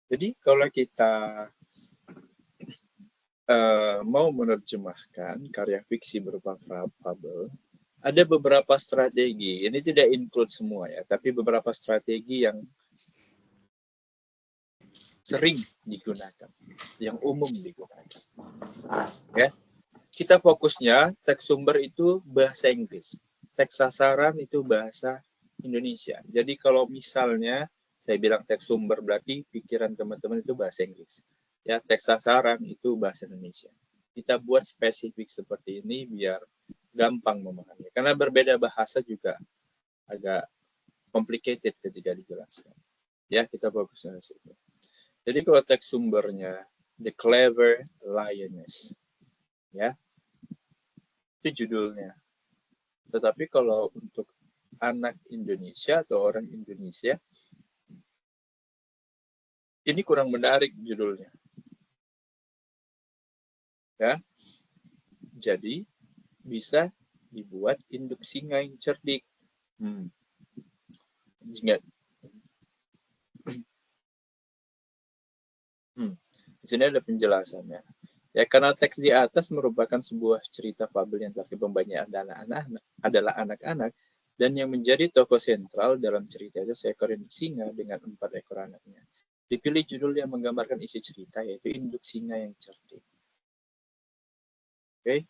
Jadi kalau kita mau menerjemahkan karya fiksi berupa fabel, ada beberapa strategi. Ini tidak include semua ya, tapi beberapa strategi yang sering digunakan, yang umum digunakan. Ya, kita fokusnya teks sumber itu bahasa Inggris, teks sasaran itu bahasa Indonesia. Jadi kalau misalnya saya bilang teks sumber berarti pikiran teman-teman itu bahasa Inggris. Ya, teks sasaran itu bahasa Indonesia. Kita buat spesifik seperti ini biar gampang memahami. Karena berbeda bahasa juga agak complicated ketika dijelaskan. Ya, kita fokus ke situ. Jadi kalau teks sumbernya The Clever Lioness, ya, itu judulnya. Tetapi kalau untuk anak Indonesia atau orang Indonesia, ini kurang menarik judulnya. Ya, jadi bisa dibuat induk singa yang cerdik. Di sini ada penjelasannya. Ya, karena teks di atas merupakan sebuah cerita fabel yang terakhir pembanyak adalah anak-anak, dan yang menjadi tokoh sentral dalam cerita itu seekor induk singa dengan 4 ekor anaknya. Dipilih judul yang menggambarkan isi cerita, yaitu induk singa yang cerdik. Oke.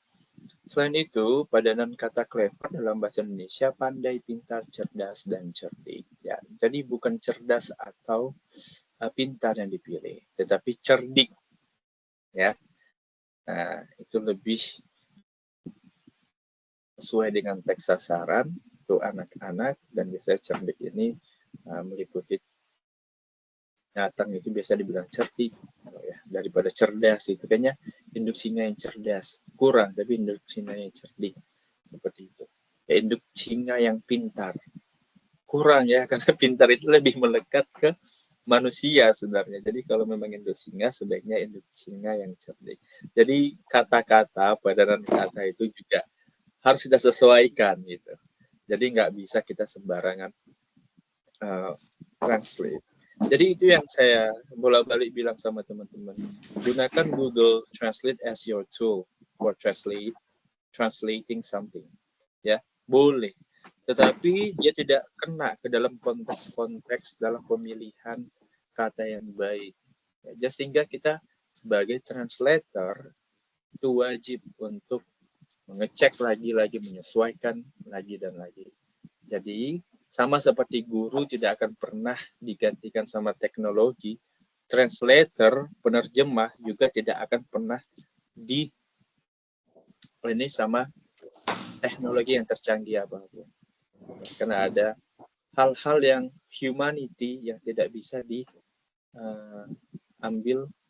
Selain itu, padanan kata clever dalam bahasa Indonesia pandai, pintar, cerdas, dan cerdik. Ya, jadi bukan cerdas atau pintar yang dipilih, tetapi cerdik. Ya, nah, itu lebih sesuai dengan teks sasaran untuk anak-anak, dan biasanya cerdik ini meliputi binatang itu biasa dibilang cerdik, ya, daripada cerdas itu kayaknya induk singa yang cerdas kurang, tapi induk singa yang cerdik seperti itu. Ya, induk singa yang pintar kurang ya, karena pintar itu lebih melekat ke manusia sebenarnya. Jadi kalau memang induk singa, sebaiknya induk singa yang cerdik. Jadi kata-kata, padanan kata itu juga harus kita sesuaikan gitu. Jadi nggak bisa kita sembarangan translate. Jadi itu yang saya bolak-balik bilang sama teman-teman. Gunakan Google Translate as your tool for translating something. Ya, boleh. Tetapi dia tidak kena ke dalam konteks-konteks dalam pemilihan kata yang baik. Ya, sehingga kita sebagai translator itu wajib untuk mengecek lagi-lagi, menyesuaikan lagi dan lagi. Jadi sama seperti guru tidak akan pernah digantikan sama teknologi, translator, penerjemah juga tidak akan pernah ini sama teknologi yang tercanggih apapun. Karena ada hal-hal yang humanity yang tidak bisa diambil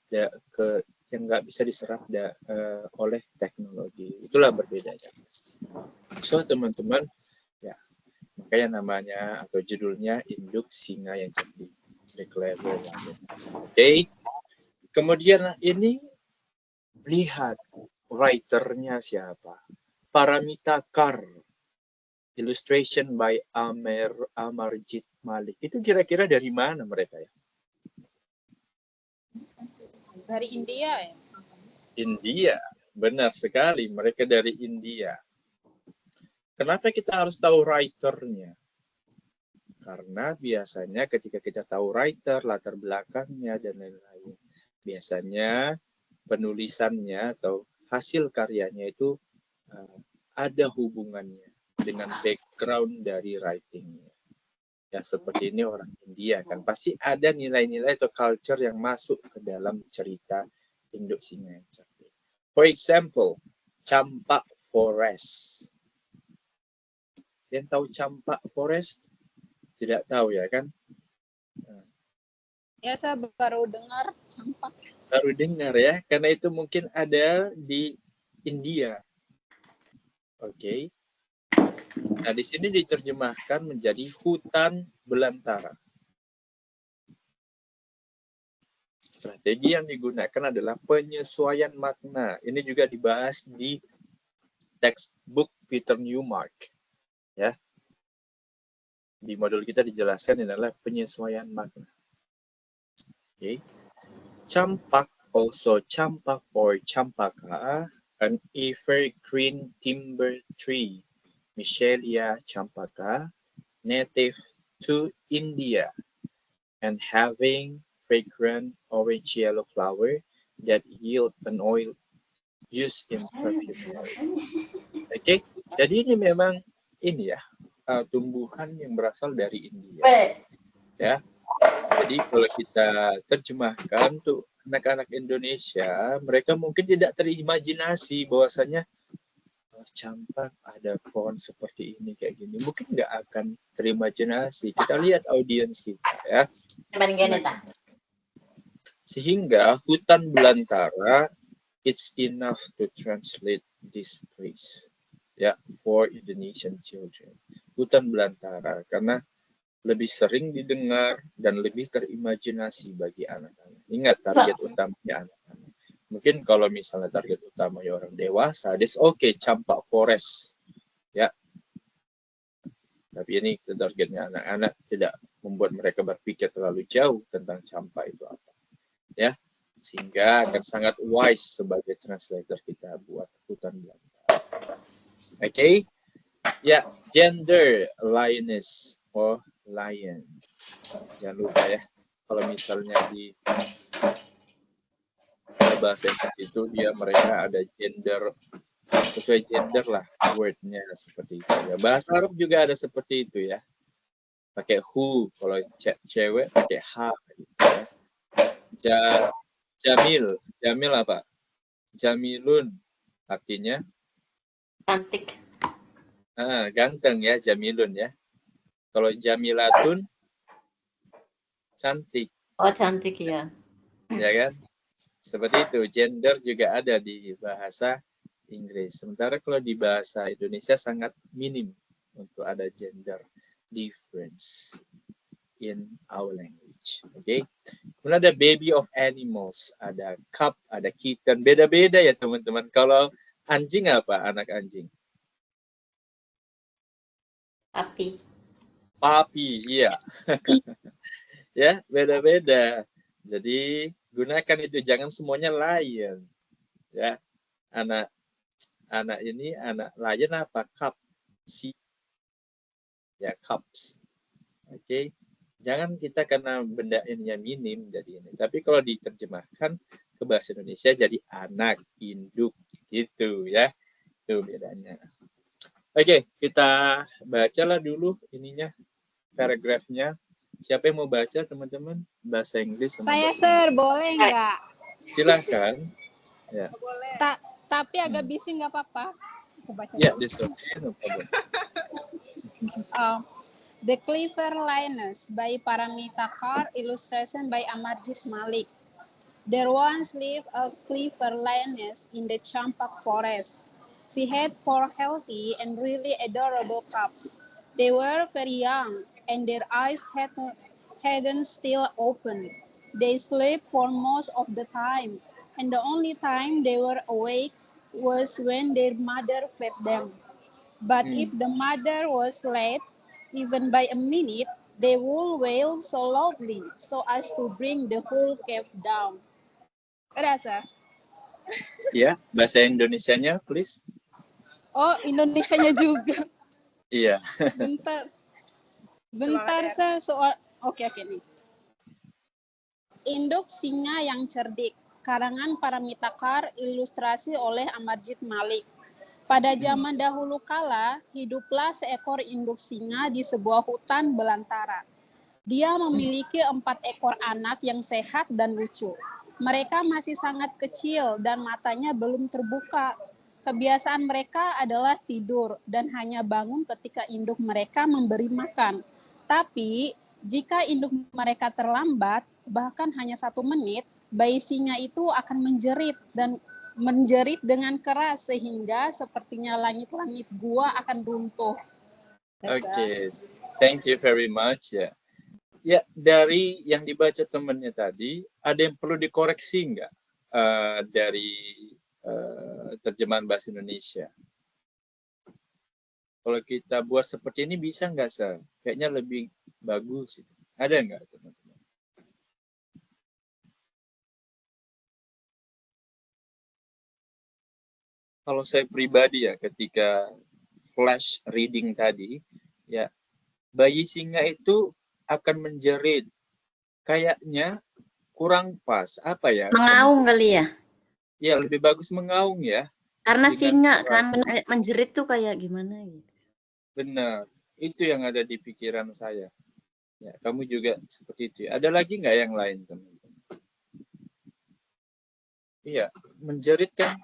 yang nggak bisa diserap oleh teknologi. Itulah berbedanya. So teman-teman, ya, makanya namanya atau judulnya induk singa yang cerdik, The Clever Lioness. Oke. Kemudian ini lihat writernya siapa. Paramita Kar, illustration by Amarjit Malik. Itu kira-kira dari mana mereka ya? Dari India ya? India, benar sekali. Mereka dari India. Kenapa kita harus tahu writernya? Karena biasanya ketika kita tahu writer, latar belakangnya, dan lain-lain, biasanya penulisannya atau hasil karyanya itu ada hubungannya dengan background dari writingnya. Ya, seperti ini orang India kan, pasti ada nilai-nilai atau culture yang masuk ke dalam cerita induk singa yang cerdik. For example, Campak Forest. Yang tahu Campak Forest? Tidak tahu ya kan? Ya, saya baru dengar campak. Baru dengar ya, karena itu mungkin ada di India. Oke. Nah, di sini diterjemahkan menjadi hutan belantara. Strategi yang digunakan adalah penyesuaian makna. Ini juga dibahas di textbook Peter Newmark. Ya. Di modul kita dijelaskan adalah penyesuaian makna. Okay. Campak, also campak or campaka, an evergreen timber tree, Michelia champaca, native to India, and having fragrant orange-yellow flower that yield an oil used in perfume. Oke, jadi ini memang ini ya tumbuhan yang berasal dari India. Ya, jadi kalau kita terjemahkan tuh anak-anak Indonesia, mereka mungkin tidak terimajinasi bahwasanya campak ada pohon seperti ini kayak gini, mungkin nggak akan terimajinasi. Kita lihat audiens kita ya. Sehingga hutan belantara it's enough to translate this place ya for Indonesian children. Hutan belantara karena lebih sering didengar dan lebih terimajinasi bagi anak-anak. Ingat target utamanya anak-anak. Mungkin kalau misalnya target utamanya orang dewasa, that's okay, campak forest ya. Tapi ini targetnya anak-anak, tidak membuat mereka berpikir terlalu jauh tentang campak itu apa. Ya, sehingga akan sangat wise sebagai translator kita buat hutan belantara. Oke, ya, gender lioness or lion. Jangan lupa ya, kalau misalnya di bahasa Inggris itu mereka ada gender, sesuai gender lah wordnya seperti itu ya. Bahasa Arab juga ada seperti itu ya, pakai who, kalau cewek pakai ha gitu ya. Jamil apa? Jamilun artinya Cantik. Ganteng ya, Jamilun ya. Kalau Jamilatun cantik. Oh, cantik ya. Ya kan? Seperti itu, gender juga ada di bahasa Inggris. Sementara kalau di bahasa Indonesia sangat minim untuk ada gender difference in our language. Oke. Kemudian ada baby of animals, ada cub, ada kitten. Beda-beda ya teman-teman. Kalau anjing apa anak anjing? Papi, iya. Ya, beda-beda. Jadi gunakan itu, jangan semuanya lion. Ya, anak ini anak lion apa? Cub, ya cubs. Oke, jangan kita karena benda ini minim jadi ini. Tapi kalau diterjemahkan ke bahasa Indonesia jadi anak induk gitu ya. Itu bedanya. Oke, kita bacalah dulu ininya, paragrafnya. Siapa yang mau baca, teman-teman? Bahasa Inggris sama Saya, bahasa Sir, boleh nggak? Silahkan. Ya. Tapi agak bising nggak apa-apa. Aku baca Ya, dulu. this okay, no problem. The Clever Lioness by Paramita Kar, illustration by Amarjit Malik. There once lived a clever lioness in the Champak forest. She had 4 healthy and really adorable cubs. They were very young, and their eyes hadn't still opened. They slept for most of the time, and the only time they were awake was when their mother fed them. But if the mother was late, even by a minute, they would wail so loudly so as to bring the whole cave down. Rasa? Ya, bahasa Indonesianya, please. Oh, Indonesianya juga. Iya. Bentar, Sir. Soal Oke nih. Induk singa yang cerdik, karangan Paramita Kar, ilustrasi oleh Amarjit Malik. Pada zaman dahulu kala, hiduplah seekor induk singa di sebuah hutan belantara. Dia memiliki 4 ekor anak yang sehat dan lucu. Mereka masih sangat kecil dan matanya belum terbuka. Kebiasaan mereka adalah tidur dan hanya bangun ketika induk mereka memberi makan. Tapi, jika induk mereka terlambat, bahkan hanya 1 menit, bayi singa itu akan menjerit dengan keras sehingga sepertinya langit-langit gua akan runtuh. Oke, thank you very much ya. Ya, dari yang dibaca temannya tadi, ada yang perlu dikoreksi nggak dari terjemahan bahasa Indonesia? Kalau kita buat seperti ini bisa nggak, Sir? Kayaknya lebih bagus. Ada nggak, teman-teman? Kalau saya pribadi ya, ketika flash reading tadi, ya, bayi singa itu akan menjerit. Kayaknya kurang pas. Apa ya? Mengaung kali ya? Ya, lebih bagus mengaung ya. Karena Dengan singa keras. kan menjerit tuh kayak gimana gitu. Benar. Itu yang ada di pikiran saya. Ya, kamu juga seperti itu. Ada lagi nggak yang lain, teman-teman? Iya, menjerit kan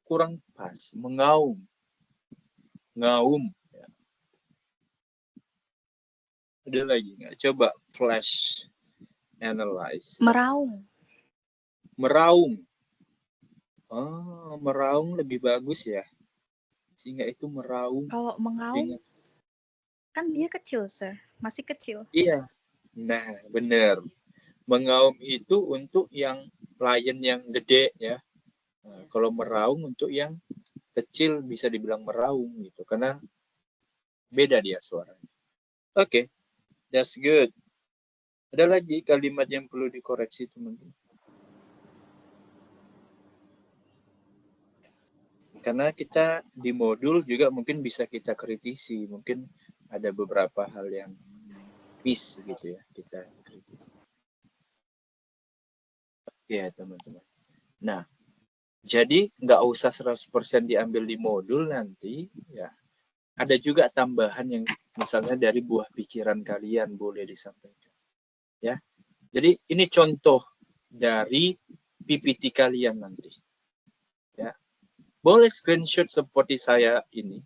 kurang pas. Mengaum. Ngaum. Ya. Ada lagi nggak? Coba flash analyze. Meraung. Meraung. Oh, meraung lebih bagus ya. Singa itu meraung. Kalau mengaum, Ingat. kan dia kecil, Sir. Masih kecil. Iya. Nah, benar. Mengaum itu untuk yang lion yang gede ya. Nah, kalau meraung untuk yang kecil bisa dibilang meraung gitu. Karena beda dia suaranya. Oke, that's good. Ada lagi kalimat yang perlu dikoreksi, teman-teman? Karena kita di modul juga mungkin bisa kita kritisi. Mungkin ada beberapa hal yang miss gitu ya, kita kritisi. Ya, teman-teman. Nah, jadi nggak usah 100% diambil di modul nanti, ya. Ada juga tambahan yang misalnya dari buah pikiran kalian boleh disampaikan. Ya. Jadi ini contoh dari PPT kalian nanti. Ya. Boleh screenshot seperti saya ini,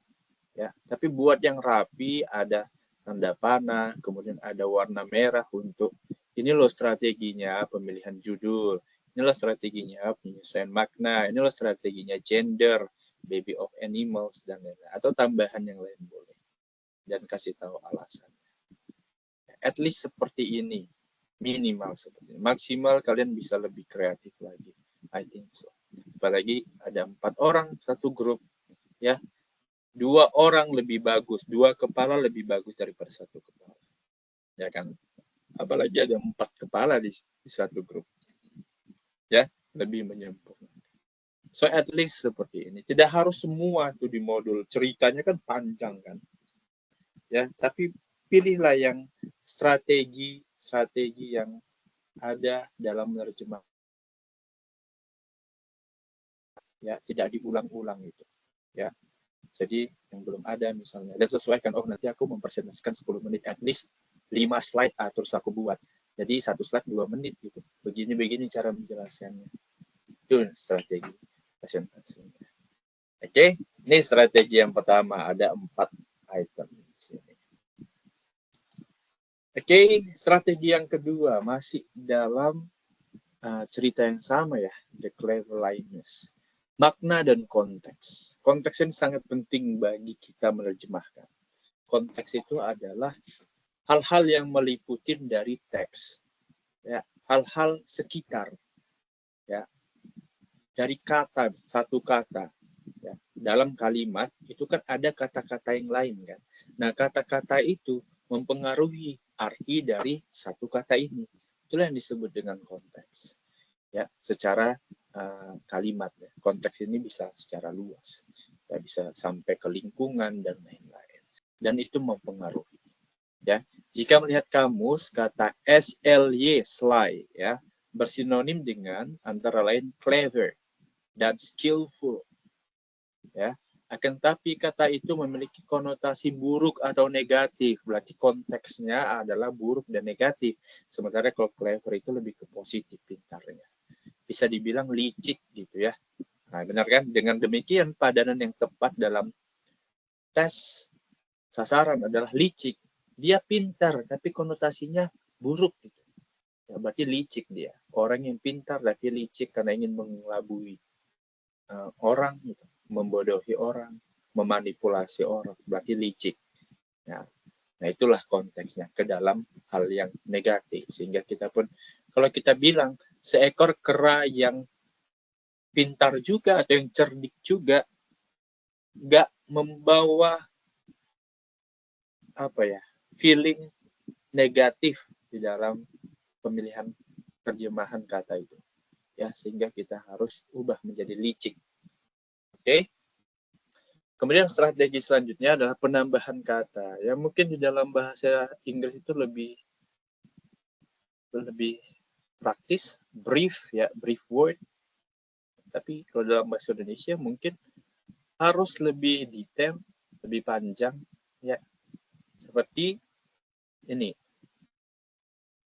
ya. Tapi buat yang rapi, ada tanda panah, kemudian ada warna merah untuk ini loh strateginya pemilihan judul, ini loh strateginya penyelesaian makna, ini loh strateginya gender, baby of animals, dan lain-lain. Atau tambahan yang lain boleh. Dan kasih tahu alasannya. At least seperti ini. Minimal seperti ini. Maksimal kalian bisa lebih kreatif lagi. I think so. Apalagi ada 4 orang satu grup, ya. 2 orang lebih bagus, 2 kepala lebih bagus daripada 1 kepala, ya kan? Apalagi ada 4 kepala di satu grup, ya, lebih menyempurnakan. So at least seperti ini. Tidak harus semua itu di modul, ceritanya kan panjang kan, ya. Tapi pilihlah yang strategi yang ada dalam menerjemah. Ya, tidak diulang-ulang itu. Ya. Jadi yang belum ada misalnya, dan sesuaikan, oh nanti aku mempresentasikan 10 menit, at least 5 slide terus aku buat. Jadi 1 slide 2 menit gitu. Begini-begini cara menjelaskannya. Itu strategi presentasinya. Oke, ini strategi yang pertama, ada 4 item di sini. Oke, strategi yang kedua masih dalam cerita yang sama ya, the clever liners. Makna dan konteks. Konteks ini sangat penting bagi kita menerjemahkan. Konteks itu adalah hal-hal yang meliputi dari teks, ya, hal-hal sekitar, ya, dari kata, satu kata, ya, dalam kalimat itu kan ada kata-kata yang lain kan. Nah, kata-kata itu mempengaruhi arti dari satu kata ini. Itulah yang disebut dengan konteks, ya, secara kalimat. Ya. Konteks ini bisa secara luas, ya, bisa sampai ke lingkungan dan lain-lain. Dan itu mempengaruhi. Ya, jika melihat kamus, kata SLY, sly, ya, bersinonim dengan antara lain clever dan skillful. Ya, akan tapi kata itu memiliki konotasi buruk atau negatif. Berarti konteksnya adalah buruk dan negatif. Sementara kalau clever itu lebih ke positif, pintarnya. Bisa dibilang licik gitu ya. Nah, benar kan? Dengan demikian padanan yang tepat dalam tes sasaran adalah licik. Dia pintar tapi konotasinya buruk gitu. Ya, berarti licik dia. Orang yang pintar tapi licik karena ingin mengelabui orang gitu, membodohi orang, memanipulasi orang, berarti licik. Ya. Nah, itulah konteksnya ke dalam hal yang negatif. Sehingga kita pun, kalau kita bilang seekor kera yang pintar juga atau yang cerdik juga, nggak membawa feeling negatif di dalam pemilihan terjemahan kata itu, ya, sehingga kita harus ubah menjadi licik. Oke. Kemudian strategi selanjutnya adalah penambahan kata. Ya, mungkin di dalam bahasa Inggris itu lebih praktis, brief word. Tapi kalau dalam bahasa Indonesia mungkin harus lebih detail, lebih panjang, ya. Seperti ini.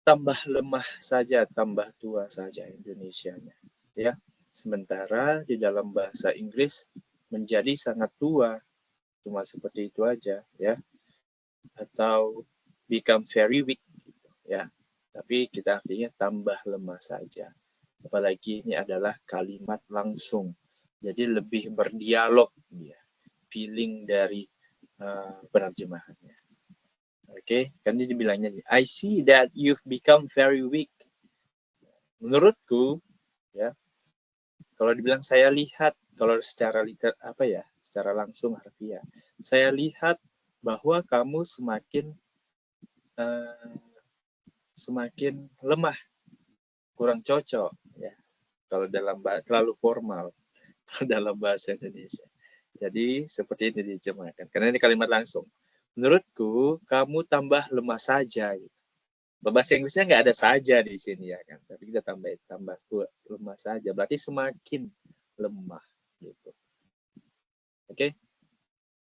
Tambah lemah saja, tambah tua saja Indonesianya, ya. Sementara di dalam bahasa Inggris menjadi sangat tua, cuma seperti itu aja, ya. Atau become very weak, gitu, ya. Tapi kita artinya tambah lemah saja. Apalagi ini adalah kalimat langsung, jadi lebih berdialog dia, feeling dari penerjemahannya. Oke, kan dia dibilangnya, I see that you've become very weak. Menurutku, ya, kalau dibilang saya lihat, kalau secara secara langsung harfiah, saya lihat bahwa kamu semakin lemah, kurang cocok, ya. Kalau terlalu formal dalam bahasa Indonesia. Jadi seperti ini diterjemahkan, karena ini kalimat langsung. Menurutku, kamu tambah lemah saja. Bahasa Inggrisnya nggak ada saja di sini, ya kan. Tapi kita tambah lemah saja. Berarti semakin lemah, gitu. Oke,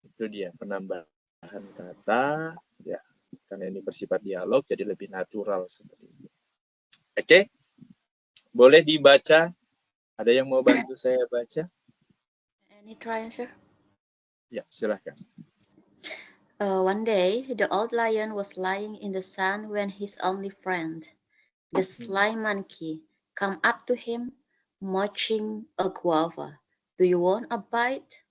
itu dia penambahan kata, ya. Karena ini bersifat dialog, jadi lebih natural seperti ini. Oke, boleh dibaca. Ada yang mau bantu saya baca? Any try, sir? Ya, silahkan. One day, the old lion was lying in the sun when his only friend, the sly monkey, come up to him, munching a guava. Do you want a bite?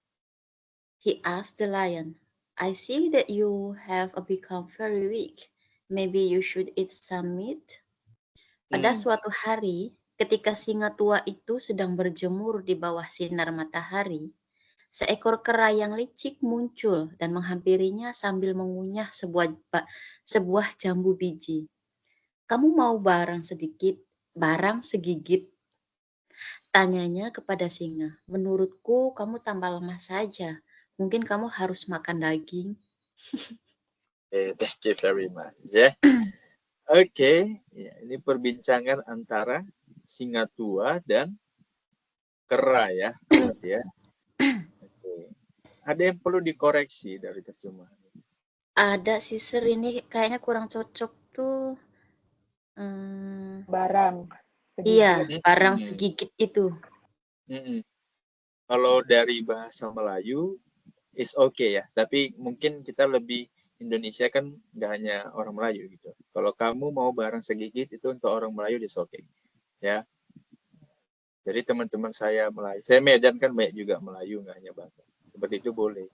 He asked the lion. I see that you have become very weak. Maybe you should eat some meat. Pada suatu hari, ketika singa tua itu sedang berjemur di bawah sinar matahari, seekor kera yang licik muncul dan menghampirinya sambil mengunyah sebuah jambu biji. Kamu mau barang segigit? Tanyanya kepada singa. Menurutku kamu tambah lemah saja. Mungkin kamu harus makan daging. Thank you very much, ya. Oke, ya, ini perbincangan antara singa tua dan kera, ya. Berarti, ya. Ada yang perlu dikoreksi dari terjemahan? Ada sih, Sir, ini kayaknya kurang cocok tuh. Barang. Iya, barang segigit itu. Kalau dari bahasa Melayu, is okay, ya. Tapi mungkin kita lebih, Indonesia kan nggak hanya orang Melayu gitu. Kalau kamu mau barang segigit itu untuk orang Melayu, is okay, ya. Jadi teman-teman saya Melayu, saya Medan kan banyak juga Melayu, nggak hanya Batak. Seperti itu boleh.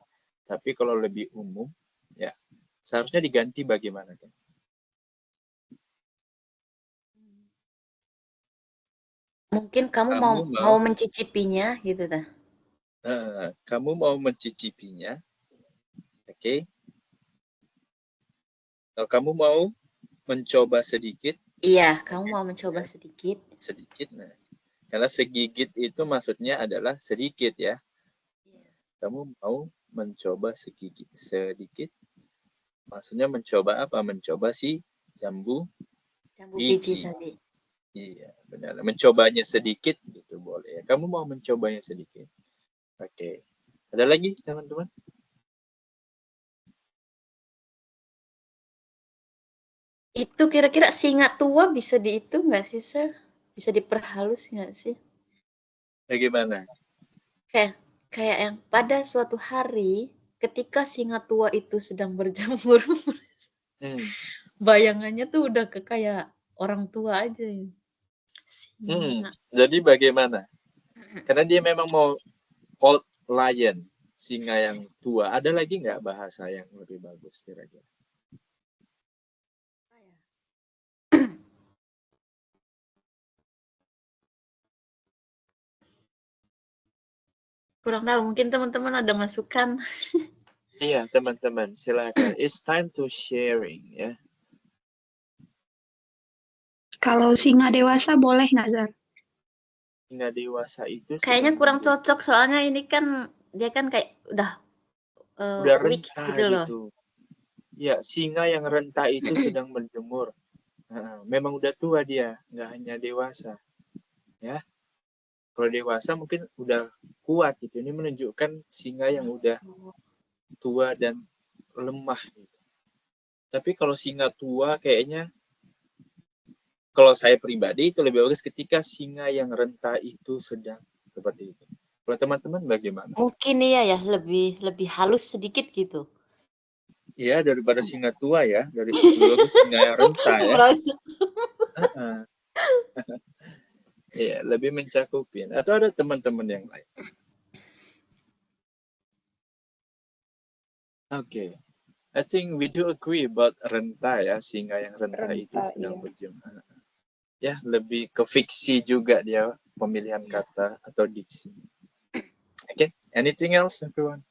Tapi kalau lebih umum, ya seharusnya diganti bagaimana kan? Mungkin kamu mau mencicipinya gitu dah. Kamu mau mencicipinya, oke? Kalau kamu mau mencoba sedikit, iya, kamu mau mencoba sedikit. Nah, karena segigit itu maksudnya adalah sedikit, ya. Kamu mau mencoba sedikit. Maksudnya mencoba apa? Mencoba si jambu biji tadi. Iya, benar. Mencobanya sedikit gitu boleh. Kamu mau mencobanya sedikit. Oke. Ada lagi teman-teman? Itu kira-kira singa tua bisa dihitung nggak sih, Sir? Bisa diperhalus nggak sih? Bagaimana? Kayak yang pada suatu hari ketika singa tua itu sedang berjemur, bayangannya tuh udah kayak orang tua aja. Jadi bagaimana? Karena dia memang mau old lion, singa yang tua. Ada lagi nggak bahasa yang lebih bagus kira-kira? Kurang tahu, mungkin teman-teman ada masukan. Iya, teman-teman, silakan. It's time to sharing ya. Kalau singa dewasa boleh nggak, Zar? Singa dewasa itu Kayaknya sedang kurang menjadi- cocok soalnya ini kan dia kan kayak udah weak renta gitu loh. gitu. Ya, singa yang renta itu sedang berjemur. Memang udah tua dia, nggak hanya dewasa. Ya, kalau dewasa mungkin udah kuat gitu. Ini menunjukkan singa yang udah tua dan lemah gitu. Tapi kalau singa tua kayaknya, kalau saya pribadi itu lebih bagus ketika singa yang renta itu sedang seperti itu. Kalau teman-teman bagaimana? Mungkin iya ya, lebih halus sedikit gitu. Ya, daripada singa tua ya, lebih bagus singa yang renta ya. Merasa. Iya, lebih mencakupin. Atau ada teman-teman yang lain? Oke. I think we do agree about renta ya, singa yang renta itu sedang berjemur. Ya, lebih ke fiksi juga dia pemilihan kata atau diksi. Oke, anything else everyone?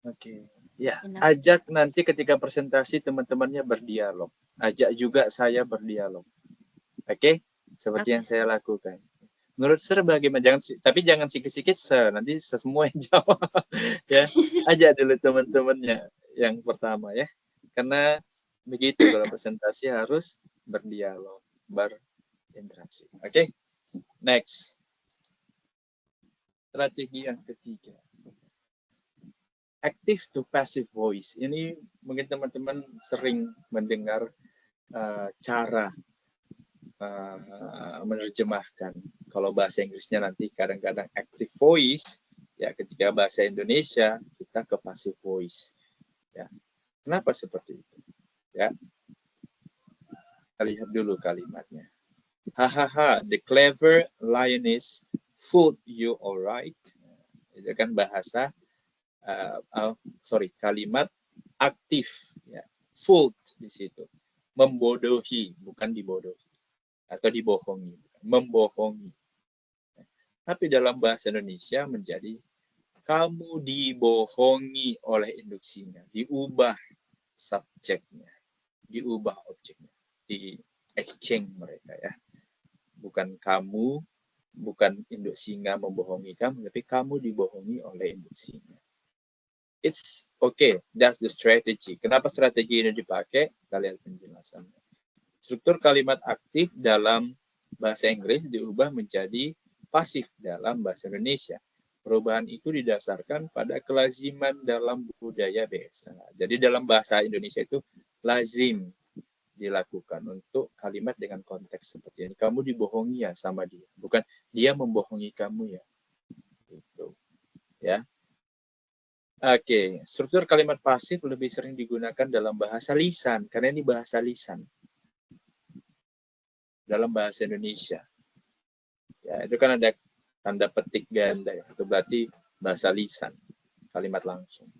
Oke. Ya, ajak nanti ketika presentasi teman-temannya berdialog. Ajak juga saya berdialog. Oke? Seperti yang saya lakukan. Menurut Sir bagaimana? Tapi jangan sikit-sikit Sir, nanti semua yang jawab. Ya, ajak dulu teman-temannya yang pertama ya. Karena begitu kalau presentasi harus berdialog, berinteraksi. Oke? Next. Strategi yang ketiga. Active to passive voice. Ini mungkin teman-teman sering mendengar cara menerjemahkan. Kalau bahasa Inggrisnya nanti kadang-kadang active voice, ya ketika bahasa Indonesia kita ke passive voice. Ya. Kenapa seperti itu? Ya. Kita lihat dulu kalimatnya. Hahaha, the clever lioness fooled you alright. Itu kan bahasa kalimat aktif ya. Fooled di situ. Membodohi, bukan dibodohi. Atau dibohongi, membohongi. Tapi dalam bahasa Indonesia menjadi kamu dibohongi oleh induk singa, diubah subjeknya, diubah objeknya, di exchange mereka ya. Bukan kamu, bukan induk singa membohongi kamu, tapi kamu dibohongi oleh induk singa. It's okay, that's the strategy. Kenapa strategi ini dipakai? Kita lihat penjelasannya. Struktur kalimat aktif dalam bahasa Inggris diubah menjadi pasif dalam bahasa Indonesia. Perubahan itu didasarkan pada kelaziman dalam budaya bahasa. Jadi dalam bahasa Indonesia itu lazim dilakukan untuk kalimat dengan konteks seperti ini. Kamu dibohongi ya sama dia, bukan dia membohongi kamu ya. Itu. Ya. Oke, struktur kalimat pasif lebih sering digunakan dalam bahasa lisan karena ini bahasa lisan. Dalam bahasa Indonesia. Ya, itu kan ada tanda petik ganda ya. Itu berarti bahasa lisan, kalimat langsung.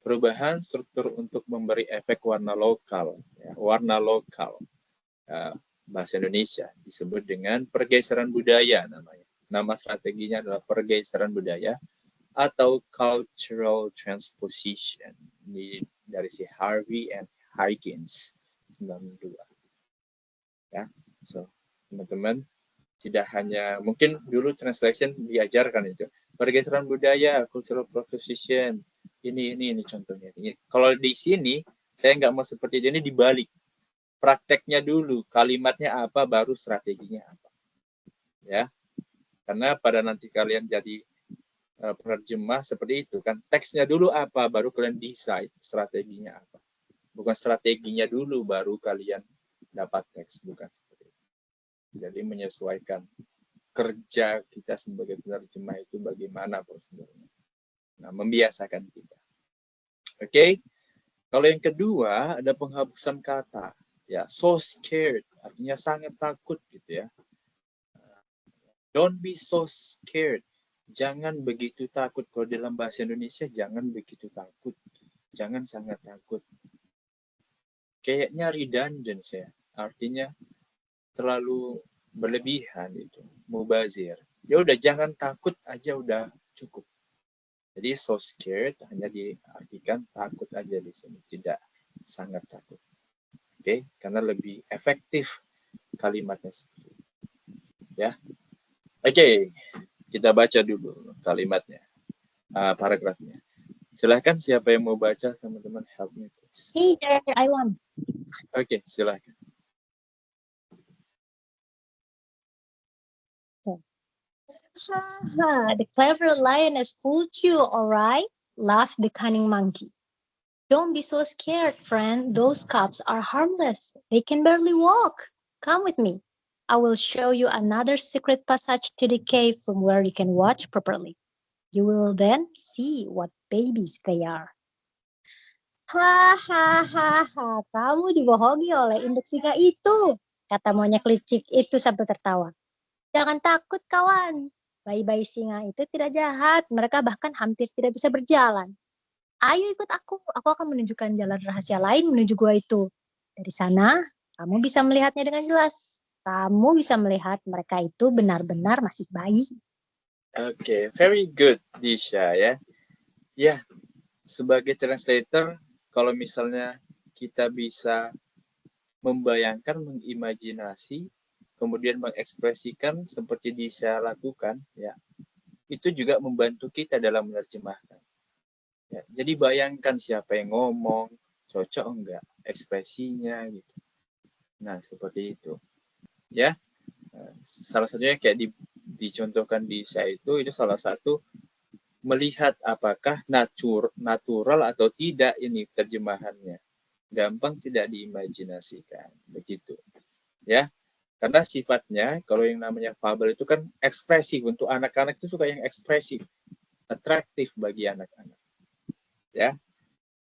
Perubahan struktur untuk memberi efek warna lokal, ya, warna lokal. Bahasa Indonesia disebut dengan pergeseran budaya namanya. Nama strateginya adalah pergeseran budaya atau cultural transposition. Ini dari si Harvey and Higgins 92. Ya, so teman-teman tidak hanya mungkin dulu translation diajarkan itu pergeseran budaya, cultural transposition. Ini contohnya. Ini. Kalau di sini saya nggak mau seperti ini dibalik. Prakteknya dulu, kalimatnya apa, baru strateginya apa. Ya, karena pada nanti kalian jadi penerjemah seperti itu kan, teksnya dulu apa, baru kalian decide strateginya apa. Bukan strateginya dulu, baru kalian dapat teks, bukan seperti itu. Jadi menyesuaikan kerja kita sebagai penerjemah itu bagaimana prosedurnya. Nah, membiasakan kita. Oke. Kalau yang kedua ada penghapusan kata. Ya, so scared artinya sangat takut gitu ya. Don't be so scared. Jangan begitu takut. Kalau dalam bahasa Indonesia jangan begitu takut. Jangan sangat takut. Kayaknya redundant ya. Artinya terlalu berlebihan itu, mubazir. Ya udah jangan takut aja udah cukup. Jadi so scared hanya diartikan takut aja di sini, tidak sangat takut. Oke, karena lebih efektif kalimatnya seperti itu. Ya. Oke, kita baca dulu kalimatnya, paragrafnya. Silahkan siapa yang mau baca, teman-teman, help me please. Teacher, I want. Oke, silahkan. Haha, the clever lion has fooled you, all right? Laughed the cunning monkey. Don't be so scared, friend. Those cubs are harmless. They can barely walk. Come with me. I will show you another secret passage to the cave from where you can watch properly. You will then see what babies they are. Hahaha, kamu dibohongi oleh induk singa itu, kata monyet licik itu sambil tertawa. Jangan takut, kawan. Bayi-bayi singa itu tidak jahat. Mereka bahkan hampir tidak bisa berjalan. Ayo ikut aku akan menunjukkan jalan rahasia lain menuju gua itu. Dari sana, kamu bisa melihatnya dengan jelas. Kamu bisa melihat mereka itu benar-benar masih bayi. Oke, very good, Disha ya. Ya, sebagai translator, kalau misalnya kita bisa membayangkan, mengimajinasi, kemudian mengekspresikan seperti Disha lakukan, ya, itu juga membantu kita dalam menerjemahkan. Ya, jadi bayangkan siapa yang ngomong, cocok enggak ekspresinya gitu. Nah, seperti itu. Ya. Salah satunya kayak dicontohkan di saya itu salah satu melihat apakah natural atau tidak ini terjemahannya. Gampang tidak diimajinasikan, begitu. Ya. Karena sifatnya kalau yang namanya fabel itu kan ekspresif, untuk anak-anak itu suka yang ekspresif, atraktif bagi anak-anak. Ya.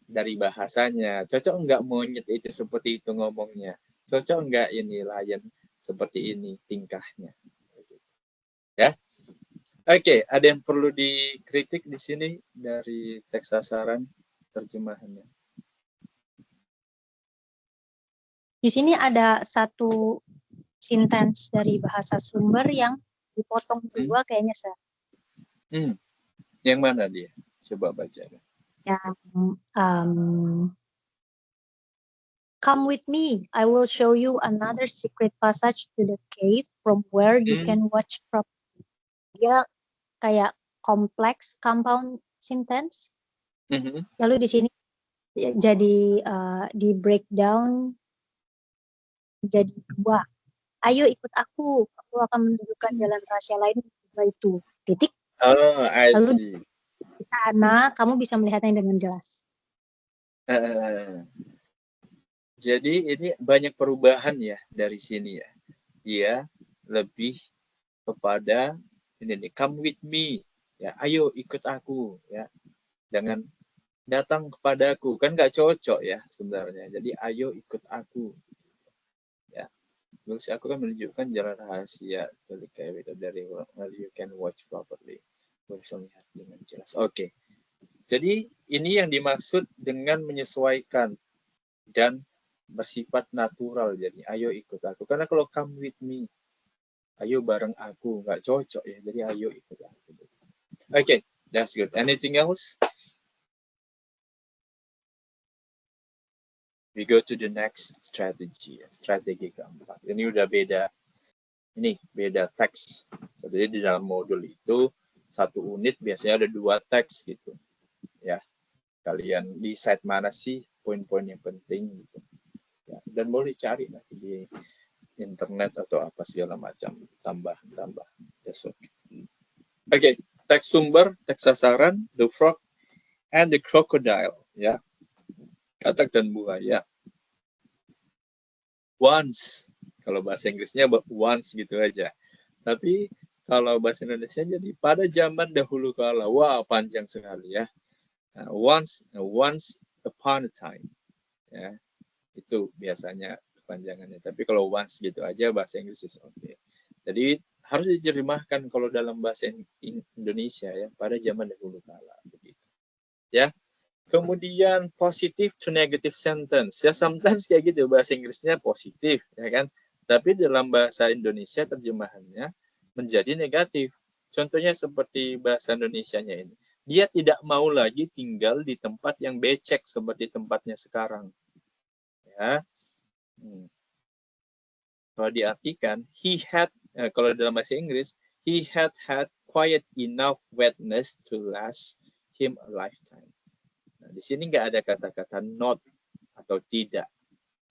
Dari bahasanya, cocok enggak monyet itu seperti itu ngomongnya? Cocok enggak ini lion seperti ini tingkahnya? Ya. Oke, ada yang perlu dikritik di sini dari teks sasaran terjemahannya? Di sini ada satu sentence dari bahasa sumber yang dipotong dua kayaknya, Sir. Yang mana dia? Coba baca. Yang come with me. I will show you another secret passage to the cave from where you can watch properly. Dia kayak kompleks compound sentence. Lalu di sini jadi di breakdown jadi dua. Ayo ikut aku akan menunjukkan jalan rahasia lain itu. Titik. Oh, I Lalu see. di sana kamu bisa melihatnya dengan jelas. Jadi ini banyak perubahan ya dari sini ya. Dia lebih kepada ini nih, come with me. Ya, ayo ikut aku ya. Jangan datang kepadaku, kan nggak cocok ya sebenarnya. Jadi ayo ikut aku. Ya. Terus aku kan menunjukkan jalan rahasia dari where you can watch properly. Bisa melihat dengan jelas. Oke. Jadi ini yang dimaksud dengan menyesuaikan dan bersifat natural. Jadi ayo ikut aku. Karena kalau come with me, ayo bareng aku, nggak cocok ya. Jadi ayo ikut aku. Oke, that's good. Anything else? We go to the next strategy. Strategi keempat. Ini udah beda. Ini beda teks. Jadi di dalam modul itu satu unit biasanya ada 2 teks gitu. Ya, kalian decide mana sih poin-poin yang penting gitu. Ya, dan boleh cari nanti di internet atau apa segala macam, tambah. Oke, teks sumber, teks sasaran, the frog and the crocodile, ya. Katak dan buaya. Once, kalau bahasa Inggrisnya once gitu aja. Tapi kalau bahasa Indonesia jadi pada zaman dahulu kala. Wah, panjang sekali ya. Nah, once upon a time. Ya. Itu biasanya kepanjangannya. Tapi kalau once gitu aja bahasa Inggris is okay. Jadi harus diterjemahkan kalau dalam bahasa Indonesia ya, pada zaman dahulu kala begitu. Ya. Kemudian positive to negative sentence. Ya sometimes kayak gitu bahasa Inggrisnya positif ya kan. Tapi dalam bahasa Indonesia terjemahannya menjadi negatif. Contohnya seperti bahasa Indonesianya ini. Dia tidak mau lagi tinggal di tempat yang becek seperti tempatnya sekarang. Ya. Kalau diartikan, kalau dalam bahasa Inggris, he had quiet enough wetness to last him a lifetime. Nah, di sini nggak ada kata-kata not atau tidak,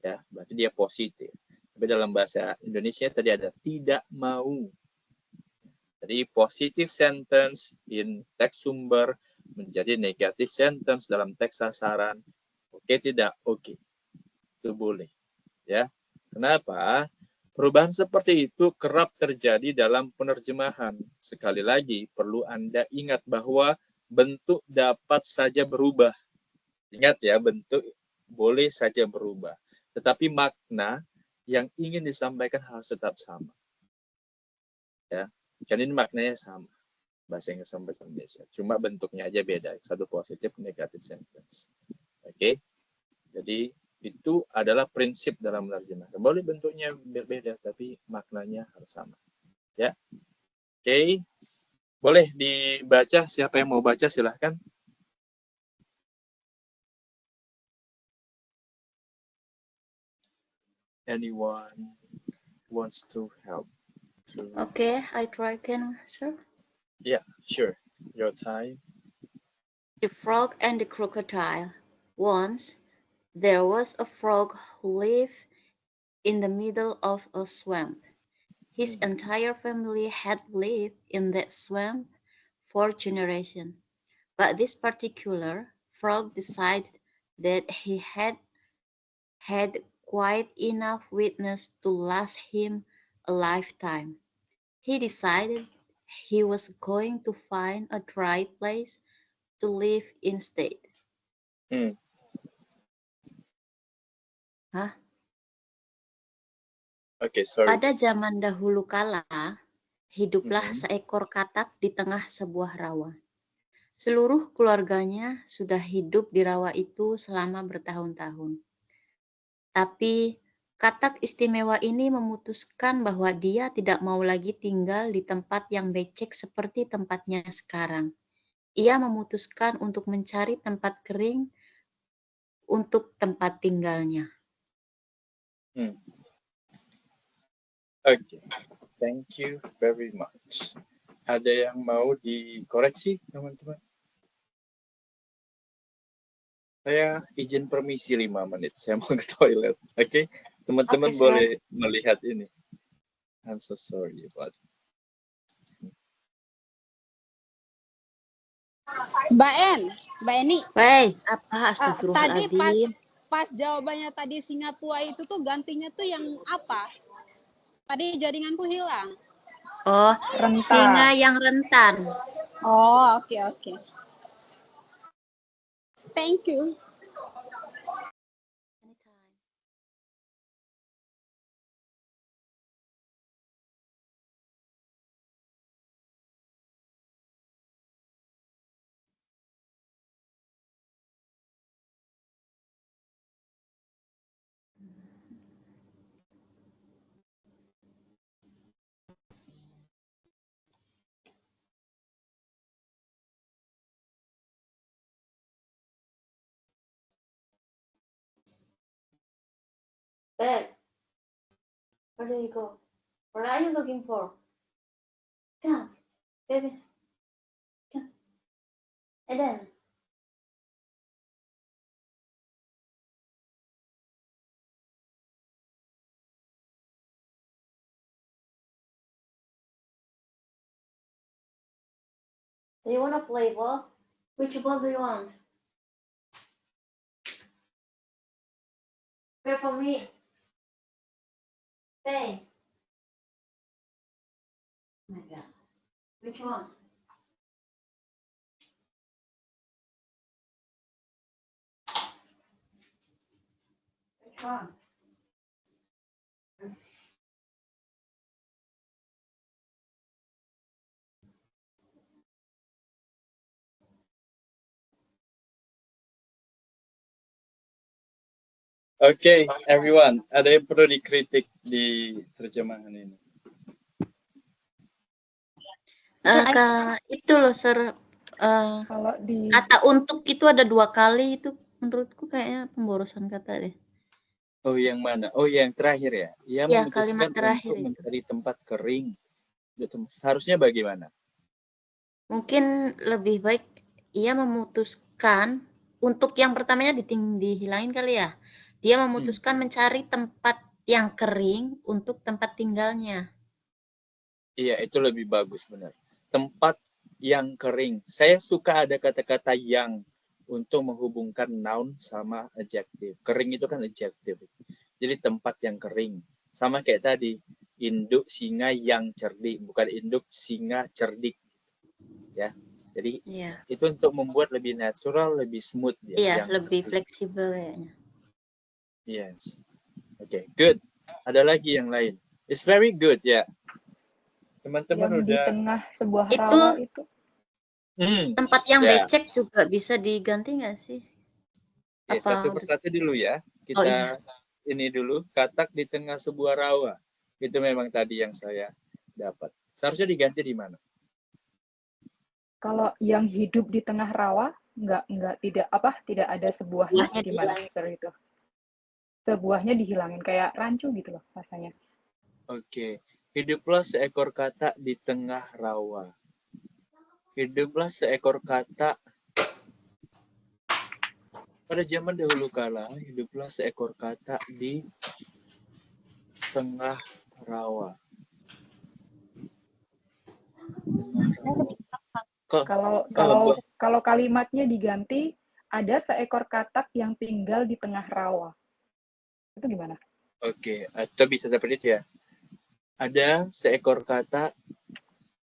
ya, berarti dia positif. Tapi dalam bahasa Indonesia tadi ada tidak mau. Jadi positive sentence in teks sumber menjadi negative sentence dalam teks sasaran. Oke, tidak? Oke. Itu boleh. Ya. Kenapa? Perubahan seperti itu kerap terjadi dalam penerjemahan. Sekali lagi, perlu Anda ingat bahwa bentuk dapat saja berubah. Ingat ya, bentuk boleh saja berubah. Tetapi makna yang ingin disampaikan harus tetap sama. Ya. Kan ini maknanya sama, bahasa Inggris sama bahasa Indonesia. Cuma bentuknya aja beda, satu positif, negatif sentence. Oke, jadi itu adalah prinsip dalam menerjemahkan. Boleh bentuknya berbeda, tapi maknanya harus sama. Ya, oke, boleh dibaca. Siapa yang mau baca silahkan. Anyone wants to help? Okay, I try again, sir. Yeah, sure. Your time. The Frog and the Crocodile. Once, there was a frog who lived in the middle of a swamp. His entire family had lived in that swamp for generations. But this particular frog decided that he had quite enough witness to last him a lifetime. He decided he was going to find a dry place to live instead. Hah? Okay, sorry. Pada zaman dahulu kala, hiduplah seekor katak di tengah sebuah rawa. Seluruh keluarganya sudah hidup di rawa itu selama bertahun-tahun. Tapi katak istimewa ini memutuskan bahwa dia tidak mau lagi tinggal di tempat yang becek seperti tempatnya sekarang. Ia memutuskan untuk mencari tempat kering untuk tempat tinggalnya. Oke, thank you very much. Ada yang mau dikoreksi, teman-teman? Saya izin permisi 5 menit. Saya mau ke toilet. Oke, teman-teman boleh melihat ini. I'm so sorry about it. Mbak Eni. Wey, apa? Astagfirullahaladzim. Tadi pas jawabannya tadi singa tua itu tuh gantinya tuh yang apa? Tadi jaringanku hilang. Oh, rentan. Singa yang rentan. Oh, oke. Thank you. Babe, where do you go? What are you looking for? Come, baby. Come. Eden. Do you want to play ball? Which ball do you want? Wait for me. Hey. Oh my God. Which one? Which one? Oke, everyone. Ada yang perlu dikritik di terjemahan ini? Itu loh, Sir. Kalau di Kata untuk itu ada 2 kali, itu menurutku kayaknya pemborosan kata deh. Oh, yang mana? Oh, yang terakhir ya. Ia Ya, kalimat memutuskan terakhir untuk itu. mencari tempat kering. Harusnya bagaimana? Mungkin lebih baik ia memutuskan untuk yang pertamanya dihilangin kali ya. Dia memutuskan mencari tempat yang kering untuk tempat tinggalnya. Iya, itu lebih bagus benar. Tempat yang kering. Saya suka ada kata-kata yang untuk menghubungkan noun sama adjective. Kering itu kan adjective. Jadi tempat yang kering. Sama kayak tadi, induk singa yang cerdik, bukan induk singa cerdik. Ya. Jadi Iya. itu untuk membuat lebih natural, lebih smooth ya. Iya, yang lebih fleksibel kayaknya. Yes. Oke, good. Ada lagi yang lain. It's very good ya. Teman-teman yang di udah tengah sebuah Itu rawa itu. tempat yang ya. becek juga bisa diganti nggak sih? Oke, satu persatu dulu ya. Kita ini dulu, katak di tengah sebuah rawa. Itu memang tadi yang saya dapat. Seharusnya diganti di mana? Kalau yang hidup di tengah rawa tidak ada sebuahnya, Buahnya gimana dihilangin. sir itu? Sebuahnya dihilangin kayak rancu gitu loh rasanya. Oke. Hiduplah seekor katak di tengah rawa. Hiduplah seekor katak pada zaman dahulu kala, hiduplah seekor katak di tengah rawa. Kalau kalimatnya diganti, ada seekor katak yang tinggal di tengah rawa. Itu gimana? Oke, atau bisa seperti itu ya. Ada seekor katak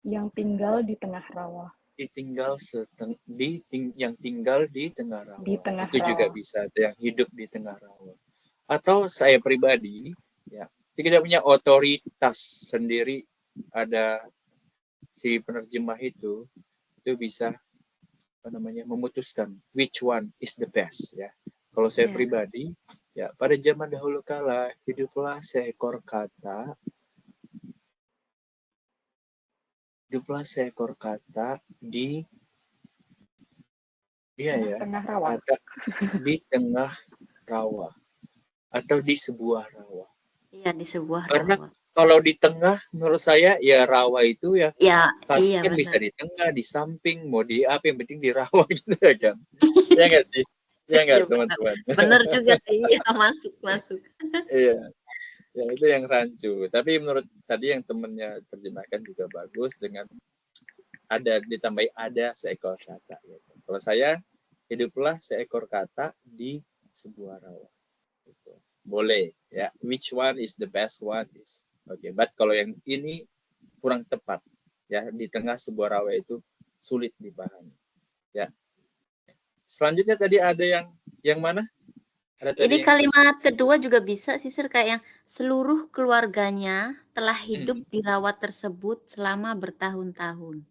yang tinggal di tengah rawa. Yang tinggal di tengah rawa. Di tengah Itu rawa. juga bisa, yang hidup di tengah rawa. Atau saya pribadi, ya, tidak punya otoritas sendiri, ada si penerjemah itu bisa memutuskan which one is the best ya. Kalau saya pribadi, ya pada zaman dahulu kala hiduplah seekor katak di tengah rawa. Katak di tengah rawa atau di sebuah rawa. Iya, di sebuah Karena rawa. kalau di tengah menurut saya ya rawa itu ya kan bisa benar. di tengah, di samping, mau di apa yang penting di rawa gitu ya kan. Ya nggak sih? Ya nggak teman-teman? Benar juga sih, ya, masuk. Iya. Ya itu yang rancu. Tapi menurut tadi yang temennya terjemahkan juga bagus dengan ditambahi ada seekor katak. Gitu. Kalau saya hiduplah seekor katak di sebuah rawa. Gitu. Boleh ya. Which one is the best one is. Oke, but kalau yang ini kurang tepat ya, di tengah sebuah rawa itu sulit dipahami. Ya. Selanjutnya tadi ada yang mana? Ini kalimat kedua juga bisa sih Sir, kayak yang seluruh keluarganya telah hidup di rawa tersebut selama bertahun-tahun.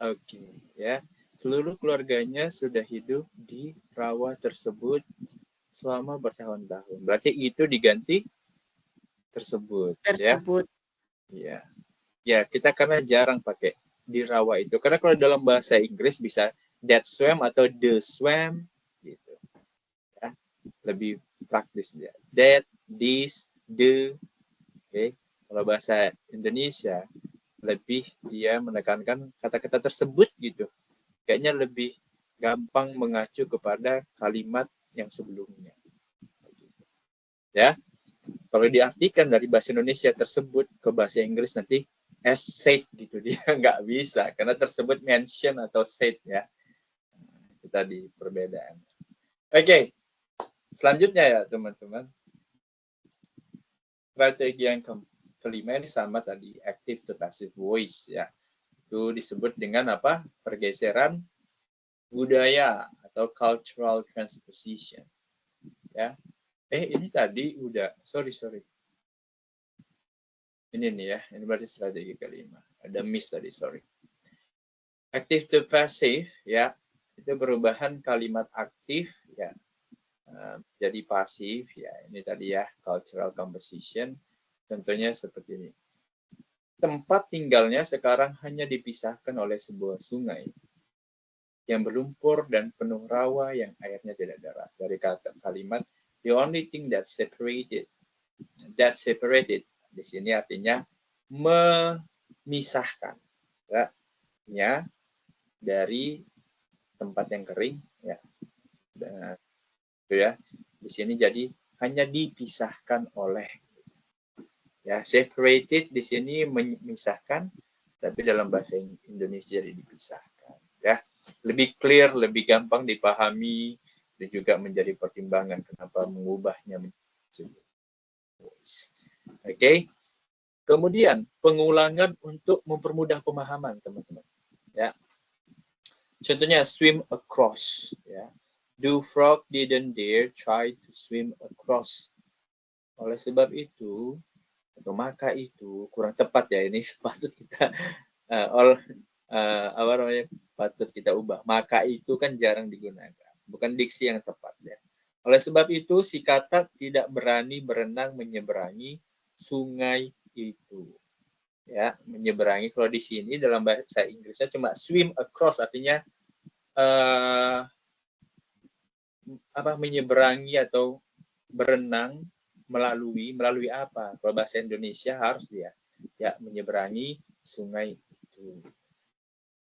Oke, ya. Seluruh keluarganya sudah hidup di rawa tersebut selama bertahun-tahun. Berarti itu diganti tersebut. Ya. Ya, kita karena jarang pakai di rawa itu. Karena kalau dalam bahasa Inggris bisa that swam atau the swam gitu. Ya. Lebih praktis ya. That, this, the. Oke. Kalau bahasa Indonesia lebih dia menekankan kata-kata tersebut gitu. Kayaknya lebih gampang mengacu kepada kalimat yang sebelumnya. Ya. Kalau diartikan dari bahasa Indonesia tersebut ke bahasa Inggris nanti as said gitu, dia nggak bisa karena tersebut mention atau said ya. Itu tadi perbedaan. Oke. Selanjutnya ya teman-teman. Strategi yang kelima ini sama tadi, active to passive voice ya. Itu disebut dengan apa? Pergeseran budaya atau cultural transposition. Ya. Ini tadi udah, sorry. Ini nih ya, ini berarti strategi kelima. Ada miss tadi, sorry. Active to passive ya, itu perubahan kalimat aktif ya jadi pasif ya. Ini tadi ya, cultural composition. Contohnya seperti ini. Tempat tinggalnya sekarang hanya dipisahkan oleh sebuah sungai. yang berlumpur dan penuh rawa yang airnya tidak deras. Dari kata kalimat the only thing that separated di sini artinya memisahkan ya dari tempat yang kering ya. Dan itu ya. Di sini jadi hanya dipisahkan oleh ya, separated di sini memisahkan, tapi dalam bahasa Indonesia jadi dipisahkan ya. Lebih clear, lebih gampang dipahami dan juga menjadi pertimbangan kenapa mengubahnya menjadi voice. Oke. Kemudian pengulangan untuk mempermudah pemahaman teman-teman ya. Contohnya swim across ya. The frog didn't dare try to swim across. Oleh sebab itu atau maka itu kurang tepat ya, ini patut kita apa namanya, patut kita ubah. Maka itu kan jarang digunakan, bukan diksi yang tepat ya. Oleh sebab itu si katak tidak berani berenang menyeberangi sungai itu ya. Menyeberangi kalau di sini dalam bahasa Inggrisnya cuma swim across, artinya menyeberangi atau berenang melalui apa? Kalau bahasa Indonesia harus dia ya menyeberangi sungai itu.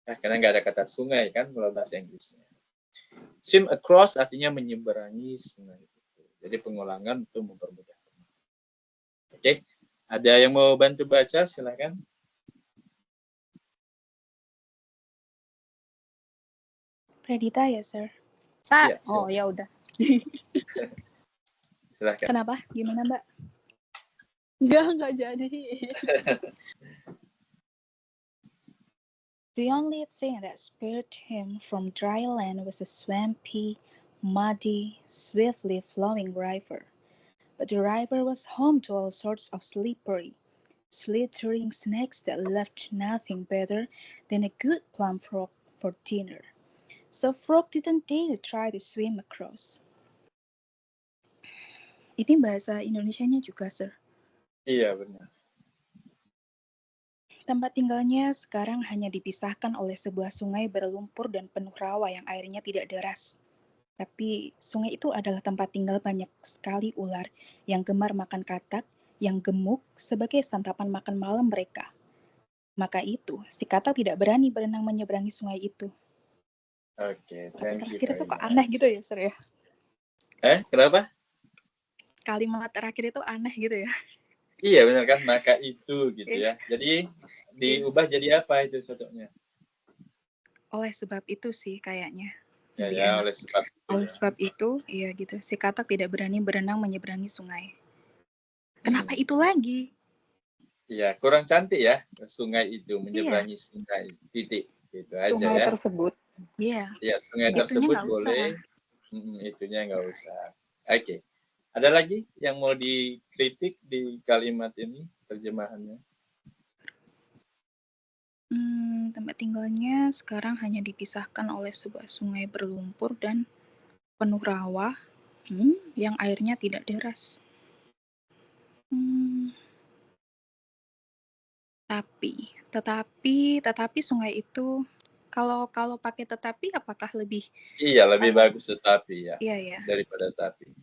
Nah, karena nggak ada kata sungai kan kalau bahasa Inggrisnya. Swim across artinya menyeberangi sungai itu. Jadi pengulangan untuk mempermudah. Oke, ada yang mau bantu baca? Silakan. Pradita ya, Sir. Ya, oh ya udah. Silakan. Kenapa? Gimana, Mbak? Enggak jadi. The only thing that spared him from dry land was a swampy, muddy, swiftly flowing river. But the river was home to all sorts of slippery, slithering snakes that left nothing better than a good plum frog for dinner. So Frog didn't dare to try to swim across. Ini bahasa Indonesianya juga, Sir. Iya, benar. Tempat tinggalnya sekarang hanya dipisahkan oleh sebuah sungai berlumpur dan penuh rawa yang airnya tidak deras. Tapi sungai itu adalah tempat tinggal banyak sekali ular yang gemar makan katak, yang gemuk sebagai santapan makan malam mereka. Maka itu, si katak tidak berani berenang menyeberangi sungai itu. Oke, Tapi thank you. terakhir itu kok aneh gitu ya, Sir ya? Kenapa? Kalimat terakhir itu aneh gitu ya? Iya benar kan, maka itu gitu ya. Jadi diubah jadi apa itu cocoknya? Oleh sebab itu sih kayaknya. Ya, oleh sebab itu. Oleh sebab itu, iya gitu. Si katak tidak berani berenang menyeberangi sungai. Kenapa itu lagi? Iya, kurang cantik ya, sungai itu menyeberangi sungai. Titik gitu aja Sungai ya. tersebut. Iya. Ya, sungai tersebut boleh. Itunya nggak usah. Oke. Ada lagi yang mau dikritik di kalimat ini terjemahannya? Tempat tinggalnya sekarang hanya dipisahkan oleh sebuah sungai berlumpur dan penuh rawa yang airnya tidak deras. Tetapi sungai itu kalau pakai tetapi apakah lebih? Iya, lebih bagus tetapi ya. Iya. Daripada tapi.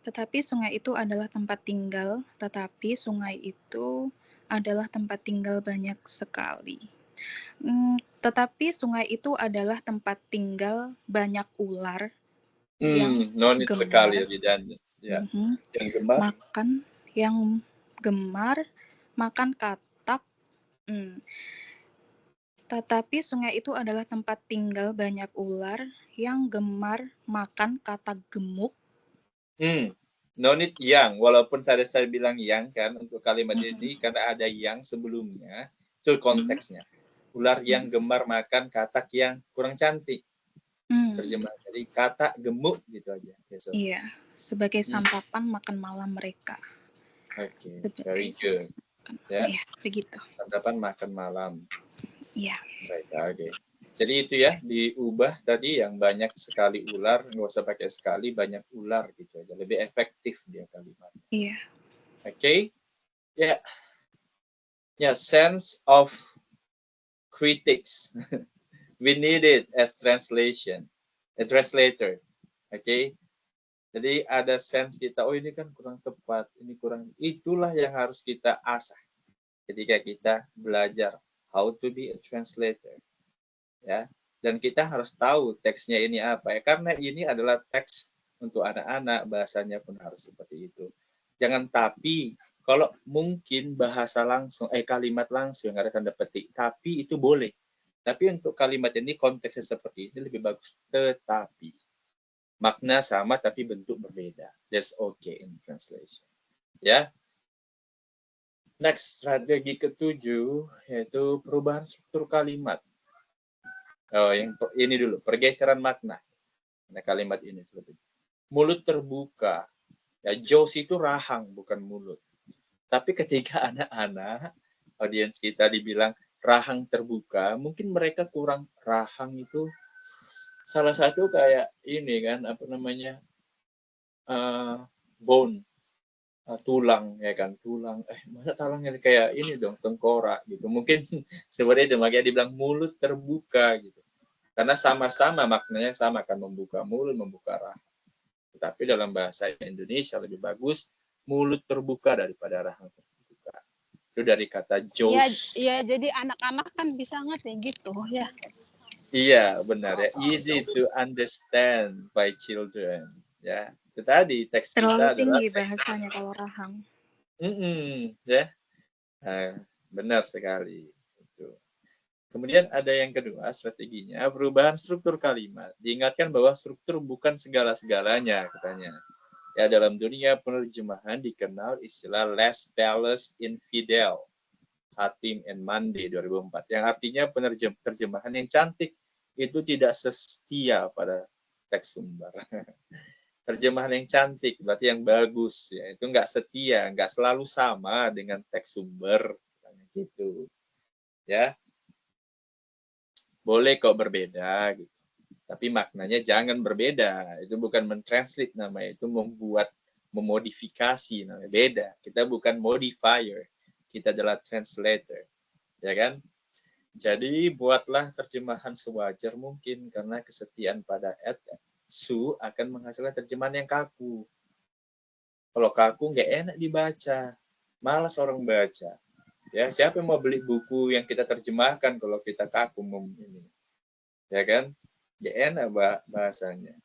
Tetapi sungai itu adalah tempat tinggal, tetapi sungai itu adalah tempat tinggal banyak sekali. Tetapi sungai itu adalah tempat tinggal banyak ular yang nonit gemar, sekali redundant. Ya. Yang gemar makan katak. Tetapi sungai itu adalah tempat tinggal banyak ular yang gemar makan katak gemuk. Nonit yang, walaupun tadi saya bilang yang kan untuk kalimat ini karena ada yang sebelumnya, itu konteksnya. Ular yang gemar makan katak yang kurang cantik. Terjemah dari katak gemuk gitu aja. Iya, sebagai santapan makan malam mereka. Oke, very good. Ya, begitu. Santapan makan malam. Iya. Oke. Jadi itu ya, diubah tadi yang banyak sekali ular, nggak usah pakai sekali, banyak ular gitu aja. Lebih efektif dia kalimatnya. Iya. Oke. Ya, sense of critics. we need it as translation, a translator. Oke. Jadi ada sense kita, oh ini kan kurang tepat, ini kurang. Itulah yang harus kita asah ketika kita belajar how to be a translator. Ya. Dan kita harus tahu teksnya ini apa ya, karena ini adalah teks untuk anak-anak, bahasanya pun harus seperti itu. Jangan tapi, kalau mungkin bahasa langsung, kalimat langsung yang ada tanda petik, tapi itu boleh. Tapi untuk kalimat ini konteksnya seperti ini lebih bagus, tetapi. Makna sama tapi bentuk berbeda. That's okay in translation. Ya. Next, strategi ketujuh yaitu perubahan struktur kalimat. Oh, yang ini dulu, pergeseran makna. Nah, kalimat ini dulu. Mulut terbuka. Ya, jaws itu rahang bukan mulut. Tapi ketika anak-anak audiens kita dibilang rahang terbuka, mungkin mereka kurang rahang itu. Salah satu kayak ini kan, apa namanya, bone, tulang ya kan, tulang. Masa tulangnya kayak ini dong, tengkorak gitu. Mungkin seperti itu, makanya dibilang mulut terbuka gitu. Karena sama-sama maknanya sama kan, membuka mulut, membuka rahang. Tetapi dalam bahasa Indonesia lebih bagus mulut terbuka daripada rahang terbuka. Itu dari kata jaws. Iya, jadi anak-anak kan bisa ngerti gitu ya. Iya, benar ya. Easy to understand by children. Ya, itu tadi teks kita Terlalu adalah tinggi bahasanya kalau rahang. ya. Benar sekali. Itu. Kemudian ada yang kedua strateginya, perubahan struktur kalimat. Diingatkan bahwa struktur bukan segala-segalanya, katanya. Ya, dalam dunia penerjemahan dikenal istilah less balanced infidel. Hatim and Mande 2004. Yang artinya terjemahan yang cantik itu tidak setia pada teks sumber. Terjemahan yang cantik berarti yang bagus, ya itu nggak setia, nggak selalu sama dengan teks sumber, gitu. Ya, boleh kok berbeda, gitu. Tapi maknanya jangan berbeda. Itu bukan mentranslate namanya, itu memodifikasi namanya. Beda. Kita bukan modifier, kita adalah translator, ya kan? Jadi buatlah terjemahan sewajar mungkin, karena kesetiaan pada etsu akan menghasilkan terjemahan yang kaku. Kalau kaku nggak enak dibaca, malas orang baca. Ya, siapa yang mau beli buku yang kita terjemahkan kalau kita kaku ini? Ya kan? Nggak enak bahasanya.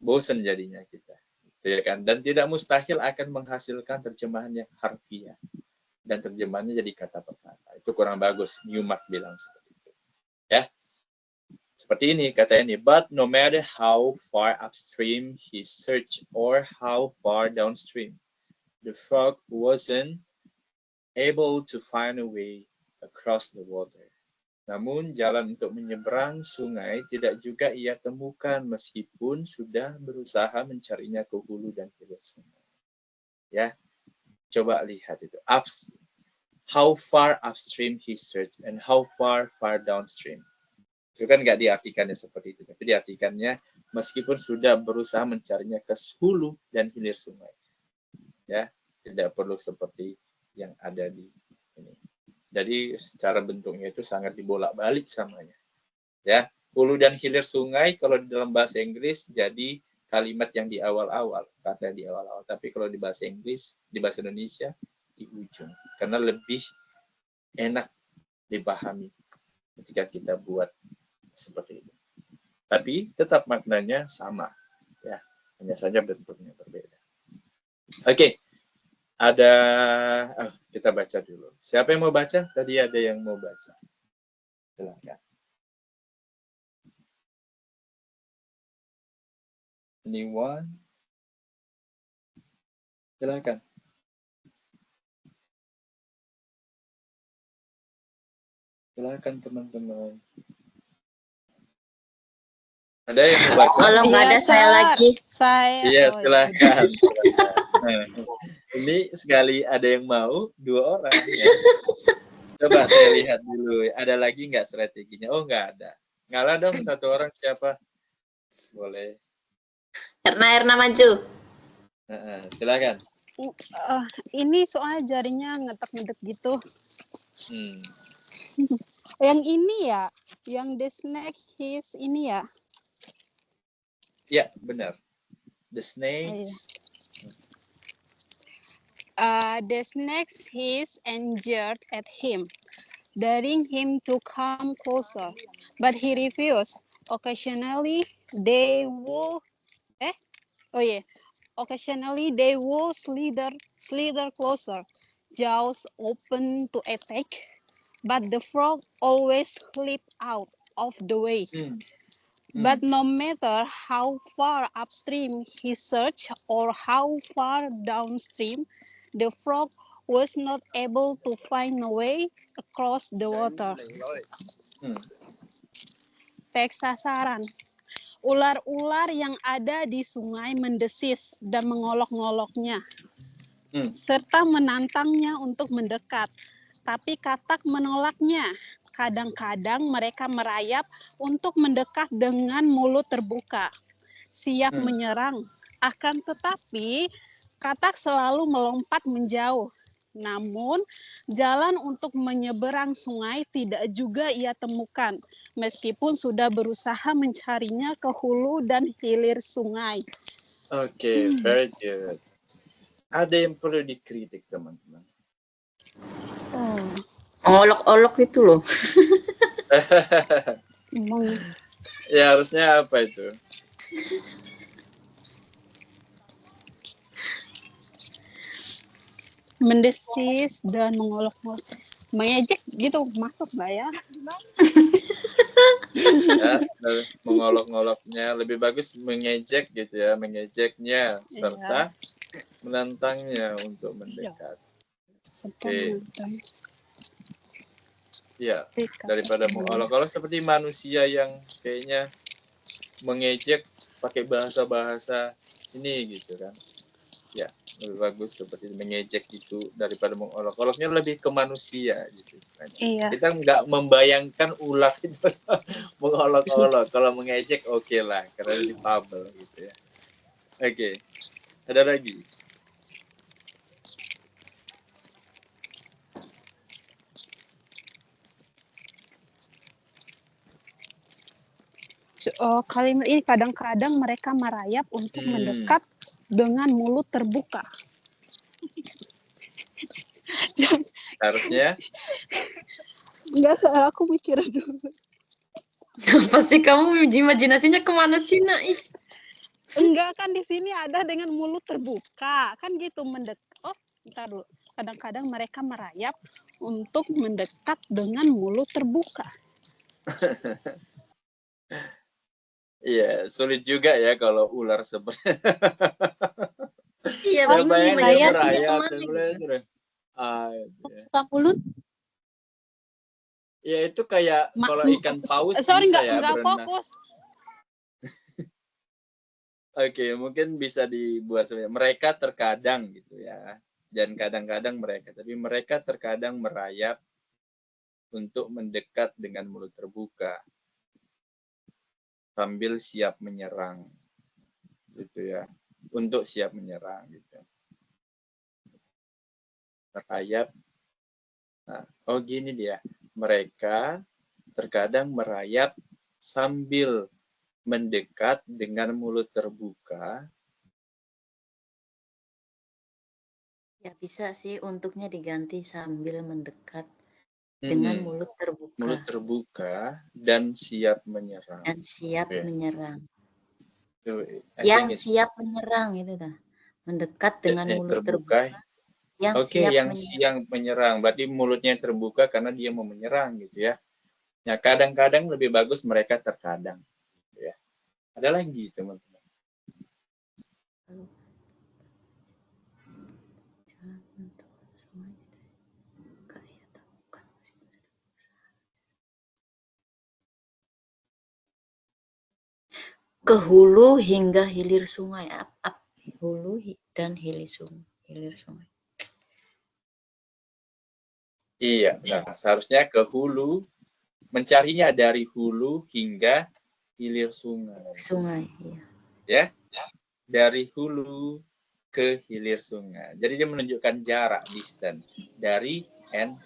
Bosan jadinya kita. Ya kan? Dan tidak mustahil akan menghasilkan terjemahan yang harfiah. Dan terjemahannya jadi kata per kata. Itu kurang bagus. Newmark bilang seperti itu. Ya. Seperti ini, kata ini. But no matter how far upstream he searched or how far downstream, the frog wasn't able to find a way across the water. Namun jalan untuk menyeberang sungai tidak juga ia temukan meskipun sudah berusaha mencarinya ke hulu dan hilir sungai. Ya. Coba lihat itu. How far upstream he searched and how far downstream. Itu kan nggak diartikannya seperti itu, tapi diartikannya meskipun sudah berusaha mencarinya ke hulu dan hilir sungai. Ya, tidak perlu seperti yang ada di ini. Jadi secara bentuknya itu sangat dibolak-balik samanya. Ya, hulu dan hilir sungai kalau di dalam bahasa Inggris jadi kalimat yang di awal-awal, kata yang di awal-awal. Tapi kalau di bahasa Inggris, di bahasa Indonesia, di ujung. Karena lebih enak dipahami ketika kita buat seperti itu. Tapi tetap maknanya sama. Ya, hanya saja bentuknya berbeda. Oke. Ada, kita baca dulu. Siapa yang mau baca? Tadi ada yang mau baca. Silakan. Anyone? Silakan. Silakan teman-teman. Ada yang mau baca? Kalau nggak ada saya lagi. Iya, silakan. Ini sekali ada yang mau, 2 orang. Ya. Coba saya lihat dulu. Ada lagi nggak strateginya? Oh, nggak ada. Ngalah dong 1 orang, siapa? Boleh. Erna maju. Silakan. Ini soalnya jarinya ngetek-ngetek gitu. Yang ini ya, Yang the snake his ini ya? Ya, benar. The Oh, iya. snakes. The snakes hiss and jerked at him, daring him to come closer, but he refused. Occasionally, they would Occasionally, they would slither closer, jaws open to attack, but the frog always slipped out of the way. But no matter how far upstream he searched or how far downstream, the frog was not able to find a way across the water. Teks sasaran. Ular-ular yang ada di sungai mendesis dan mengolok-ngoloknya, serta menantangnya untuk mendekat. Tapi katak menolaknya. Kadang-kadang mereka merayap untuk mendekat dengan mulut terbuka, siap menyerang. Akan tetapi, katak selalu melompat menjauh. Namun, jalan untuk menyeberang sungai tidak juga ia temukan, meskipun sudah berusaha mencarinya ke hulu dan hilir sungai. Oke, very good. Ada yang perlu dikritik, teman-teman. Olok-olok itu loh. Ya, harusnya apa itu? Mendesis dan mengolok-ngolok. Mengejek gitu, masuk nggak ya? Ya, mengolok-ngoloknya. Lebih bagus mengejek gitu ya, mengejeknya, serta menantangnya untuk mendekat. Oke. Ya, daripada mengolok-olok seperti manusia yang kayaknya mengejek pakai bahasa-bahasa ini gitu kan. Ya, lebih bagus seperti mengejek itu daripada mengolok-oloknya, lebih ke manusia gitu sebenarnya. Iya. Kita nggak membayangkan ular itu mengolok-olok. Kalau mengejek oke lah, karena di fabel gitu ya. Oke. Ada lagi? Kalimat ini kadang-kadang mereka merayap untuk mendekat dengan mulut terbuka. Harusnya? Enggak, soal aku mikir dulu. Apa sih kamu imajinasinya kemana sih, Nais? Enggak, kan di sini ada dengan mulut terbuka. Kan gitu Oh, bentar dulu. Kadang-kadang mereka merayap untuk mendekat dengan mulut terbuka. Iya, sulit juga ya kalau ular seperti. Iya, Bayangin dia merayap gitu. Buka mulut. Ya itu kayak kalau ikan paus Sorry, bisa ya enggak berenang. fokus. Oke, mungkin bisa dibuat sebenarnya. Mereka terkadang gitu ya. Dan kadang-kadang mereka, tapi mereka terkadang merayap untuk mendekat dengan mulut terbuka sambil siap menyerang. Gitu ya. Untuk siap menyerang gitu. Merayap. Nah, gini dia. Mereka terkadang merayap sambil mendekat dengan mulut terbuka. Ya bisa sih, untuknya diganti sambil mendekat dengan mulut terbuka. Mulut terbuka dan siap menyerang. Dan siap menyerang. Yang siap menyerang itu dah. Mendekat dengan mulut terbuka. Yang siap menyerang. Berarti mulutnya terbuka karena dia mau menyerang gitu ya. Ya, kadang-kadang lebih bagus mereka terkadang. Gitu ya. Ada lagi teman-teman. Ke hulu hingga hilir sungai. Hulu dan hilir sungai. Iya, nah seharusnya ke hulu, mencarinya dari hulu hingga hilir sungai. Sungai, iya. Ya, dari hulu ke hilir sungai. Jadi dia menunjukkan jarak, distance, dari and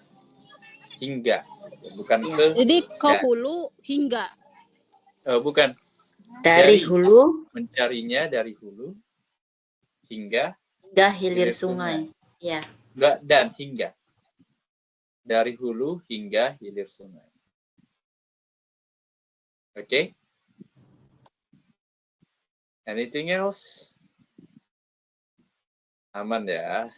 hingga, bukan Iya. ke. Jadi ke Ya. hulu hingga. Bukan. Dari hulu Mencarinya dari hulu hingga hingga hilir sungai. Ya. Enggak, dan hingga. Dari hulu hingga hilir sungai. Oke? Anything else? Aman ya?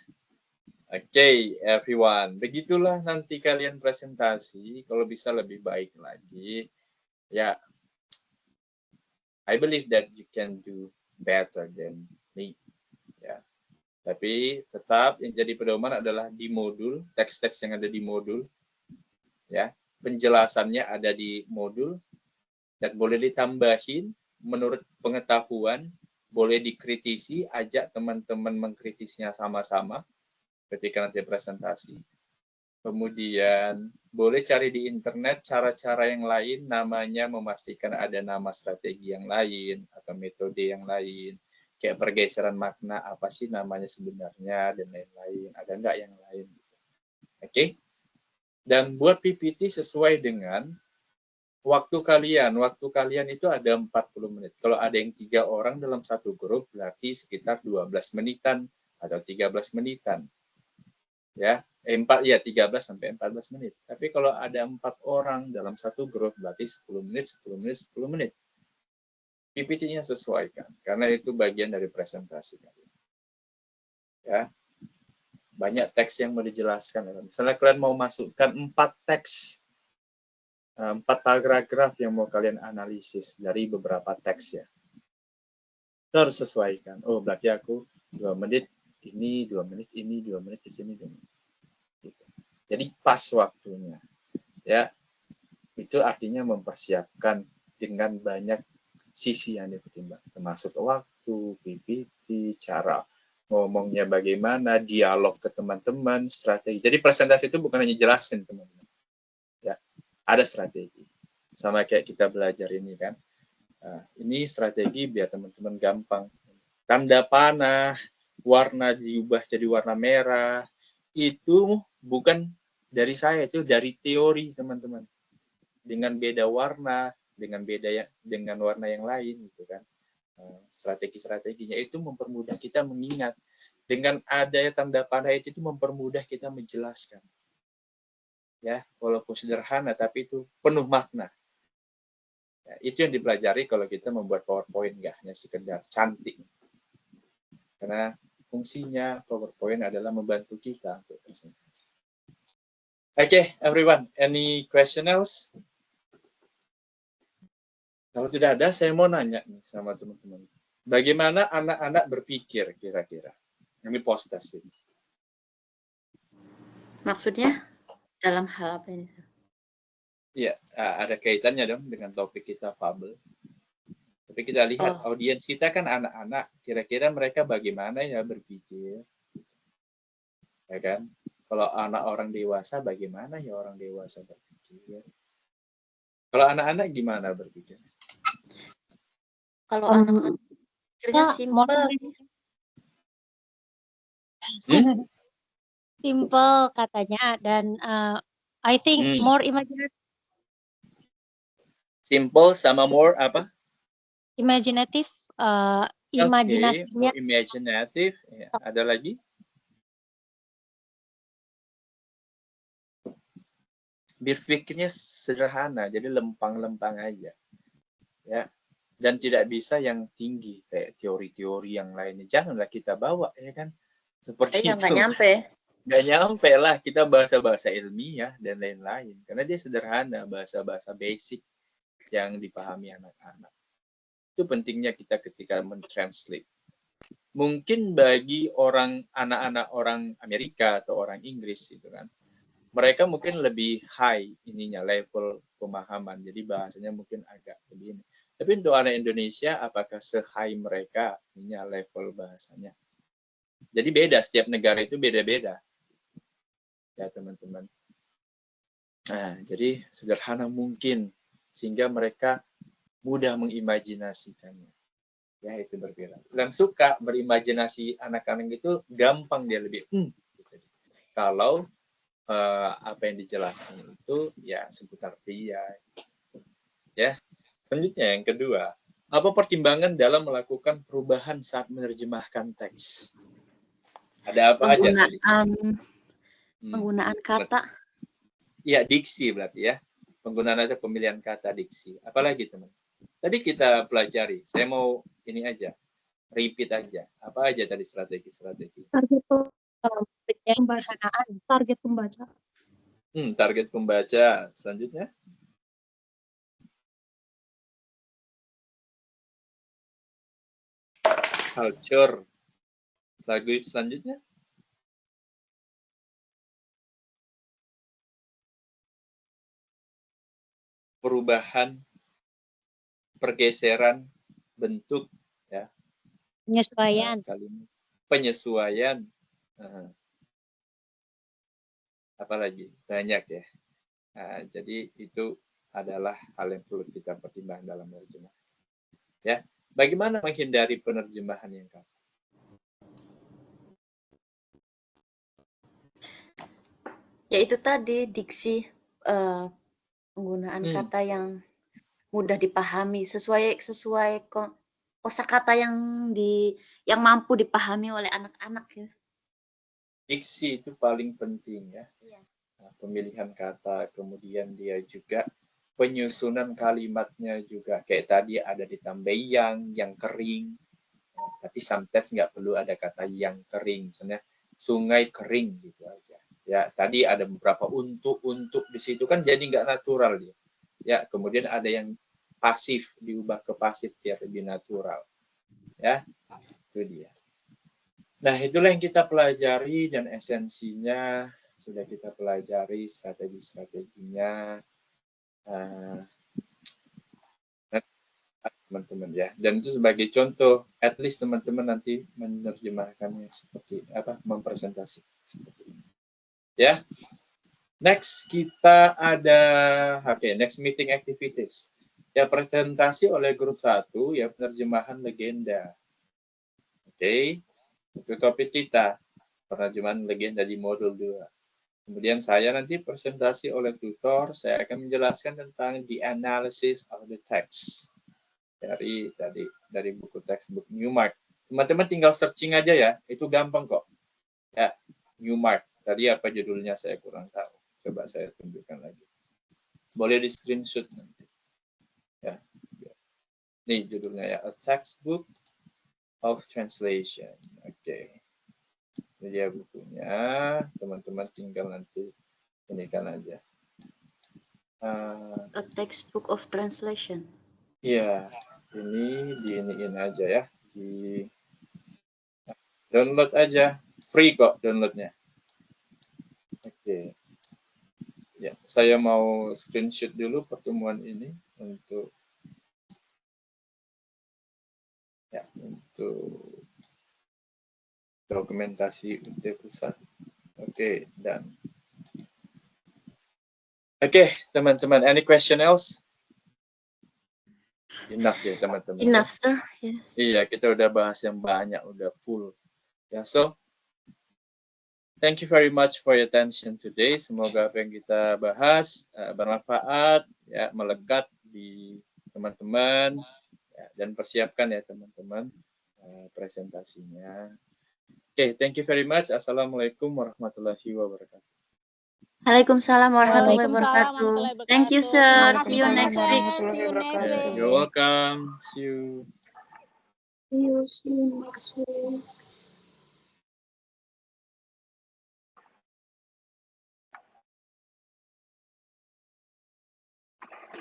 Oke, everyone. Begitulah nanti kalian presentasi. Kalau bisa lebih baik lagi. Ya, I believe that you can do better than me. Ya. Tapi tetap yang jadi pedoman adalah di modul, teks-teks yang ada di modul. Ya, penjelasannya ada di modul dan boleh ditambahin menurut pengetahuan, boleh dikritisi, ajak teman-teman mengkritisnya sama-sama ketika nanti presentasi. Kemudian boleh cari di internet cara-cara yang lain, namanya memastikan ada nama strategi yang lain atau metode yang lain, kayak pergeseran makna, apa sih namanya sebenarnya, dan lain-lain. Ada nggak yang lain? Oke? Dan buat PPT sesuai dengan waktu kalian. Waktu kalian itu ada 40 menit. Kalau ada yang 3 orang dalam satu grup, berarti sekitar 12 menitan atau 13 menitan. Ya, 13 sampai 14 menit. Tapi kalau ada 4 orang dalam satu grup, berarti 10 menit, 10 menit, 10 menit. PPT-nya sesuaikan, karena itu bagian dari presentasi kalian. Ya, banyak teks yang mau dijelaskan. Misalnya kalian mau masukkan 4 teks, 4 paragraf yang mau kalian analisis dari beberapa teks ya. Itu harus sesuaikan. Oh, berarti aku 2 menit ini, 2 menit ini, 2 menit di sini. Gitu. Jadi pas waktunya. Ya. Itu artinya mempersiapkan dengan banyak sisi yang dipertimbangkan, termasuk waktu, PPT, cara ngomongnya bagaimana, dialog ke teman-teman, strategi. Jadi presentasi itu bukan hanya jelasin teman-teman. Ya, ada strategi. Sama kayak kita belajar ini kan. Nah, ini strategi biar teman-teman gampang. Tanda panah, warna diubah jadi warna merah, itu bukan dari saya, itu dari teori teman-teman. Dengan beda warna, dengan warna yang lain gitu kan. Strategi-strateginya itu mempermudah kita mengingat. Dengan adanya tanda panah itu mempermudah kita menjelaskan. Ya, walaupun sederhana tapi itu penuh makna. Ya, itu yang dipelajari kalau kita membuat PowerPoint, nggak hanya sekedar cantik. Karena fungsinya PowerPoint adalah membantu kita untuk presentasi. Okay, everyone, any question else? Kalau tidak ada, saya mau nanya nih sama teman-teman. Bagaimana anak-anak berpikir kira-kira? Ini post-test ini. Maksudnya dalam hal apa ini? Iya, ada kaitannya dong dengan topik kita fabel. Tapi kita lihat audiens kita kan anak-anak. Kira-kira mereka bagaimana ya berpikir? Ya kan? Kalau anak orang dewasa, bagaimana ya orang dewasa berpikir? Kalau anak-anak gimana berpikir? Kalau anak-anak pikirnya simpel. Simple katanya, dan I think more imaginative. Simple sama more apa? Imaginative, imajinasinya. Okay, imaginative. Ya, ada lagi? Berpikirnya sederhana, jadi lempang-lempang aja. Ya. Dan tidak bisa yang tinggi kayak teori-teori yang lainnya. Janganlah kita bawa, ya kan? Seperti itu. Nggak nyampe. Nggak nyampe lah kita bahasa-bahasa ilmiah dan lain-lain. Karena dia sederhana, bahasa-bahasa basic yang dipahami anak-anak. Itu pentingnya kita ketika mentranslate. Mungkin bagi anak-anak orang Amerika atau orang Inggris gitu kan, mereka mungkin lebih high ininya level pemahaman. Jadi bahasanya mungkin agak lebih ini. Tapi untuk anak Indonesia, apakah se-high mereka ininya level bahasanya? Jadi beda, setiap negara itu beda-beda. Ya teman-teman. Nah, jadi sederhana mungkin sehingga mereka mudah mengimajinasikannya. Ya, itu berbeda. Dan suka berimajinasi anak-anak itu gampang dia lebih. Gitu. Kalau apa yang dijelaskan itu ya seputar dia. Ya, selanjutnya yang kedua, apa pertimbangan dalam melakukan perubahan saat menerjemahkan teks? Ada apa aja tadi? Penggunaan kata. Ya, diksi berarti ya. Penggunaan atau pemilihan kata diksi. Apalagi teman? Tadi kita pelajari. Saya mau ini aja, repeat aja. Apa aja tadi strategi-strategi? Target pembaca. Target pembaca. Target pembaca. Selanjutnya? Culture. Lagu selanjutnya? Perubahan, pergeseran bentuk, ya. Penyesuaian. Penyesuaian. Apalagi banyak ya. Nah, jadi itu adalah hal yang perlu kita pertimbangkan dalam menerjemah. Ya, bagaimana menghindari penerjemahan yang kaku? Yaitu tadi diksi, penggunaan kata yang mudah dipahami sesuai kosakata yang mampu dipahami oleh anak-anak ya. Diksi itu paling penting ya. Nah, pemilihan kata, kemudian dia juga penyusunan kalimatnya juga. Kayak tadi ada ditambah yang kering. Nah, tapi sometimes nggak perlu ada kata yang kering. Misalnya sungai kering gitu aja. Ya, tadi ada beberapa untuk di situ kan jadi nggak natural dia. Ya, kemudian ada yang pasif, diubah ke pasif biar lebih natural. Ya, itu dia. Nah, itulah yang kita pelajari dan esensinya sudah kita pelajari, strategi-strateginya, teman-teman ya. Dan itu sebagai contoh, at least teman-teman nanti menerjemahkannya seperti apa, mempresentasi seperti ini. Ya. Next kita ada, next meeting activities. Ya, presentasi oleh grup 1 ya, penerjemahan legenda. Itu topik kita, penerjemahan legenda di modul 2. Kemudian saya nanti presentasi oleh tutor, saya akan menjelaskan tentang the analysis of the text. Dari buku textbook Newmark. Teman-teman tinggal searching aja ya, itu gampang kok. Ya, Newmark. Tadi apa judulnya saya kurang tahu. Coba saya tunjukkan lagi. Boleh di screenshot nanti. Ya. Nih judulnya ya, A Textbook of Translation. Oke. Ini dia bukunya. Teman-teman tinggal nanti ini kan aja. A Textbook of Translation. Iya, ini diiniin aja ya. Di download aja. Free kok downloadnya. Oke. Ya, saya mau screenshot dulu pertemuan ini untuk dokumentasi UT Pusat. Oke, dan teman-teman, any question else? Enough ya, teman-teman. Enough, sir. Yes. Iya, kita udah bahas yang banyak, udah full. Ya, so thank you very much for your attention today. Semoga apa yang kita bahas bermanfaat, ya, melekat di teman-teman, ya, dan persiapkan ya teman-teman presentasinya. Thank you very much. Assalamualaikum warahmatullahi wabarakatuh. Waalaikumsalam warahmatullahi wabarakatuh. Thank you, sir. See you next week. See you next week. You're welcome. See you. See you next week.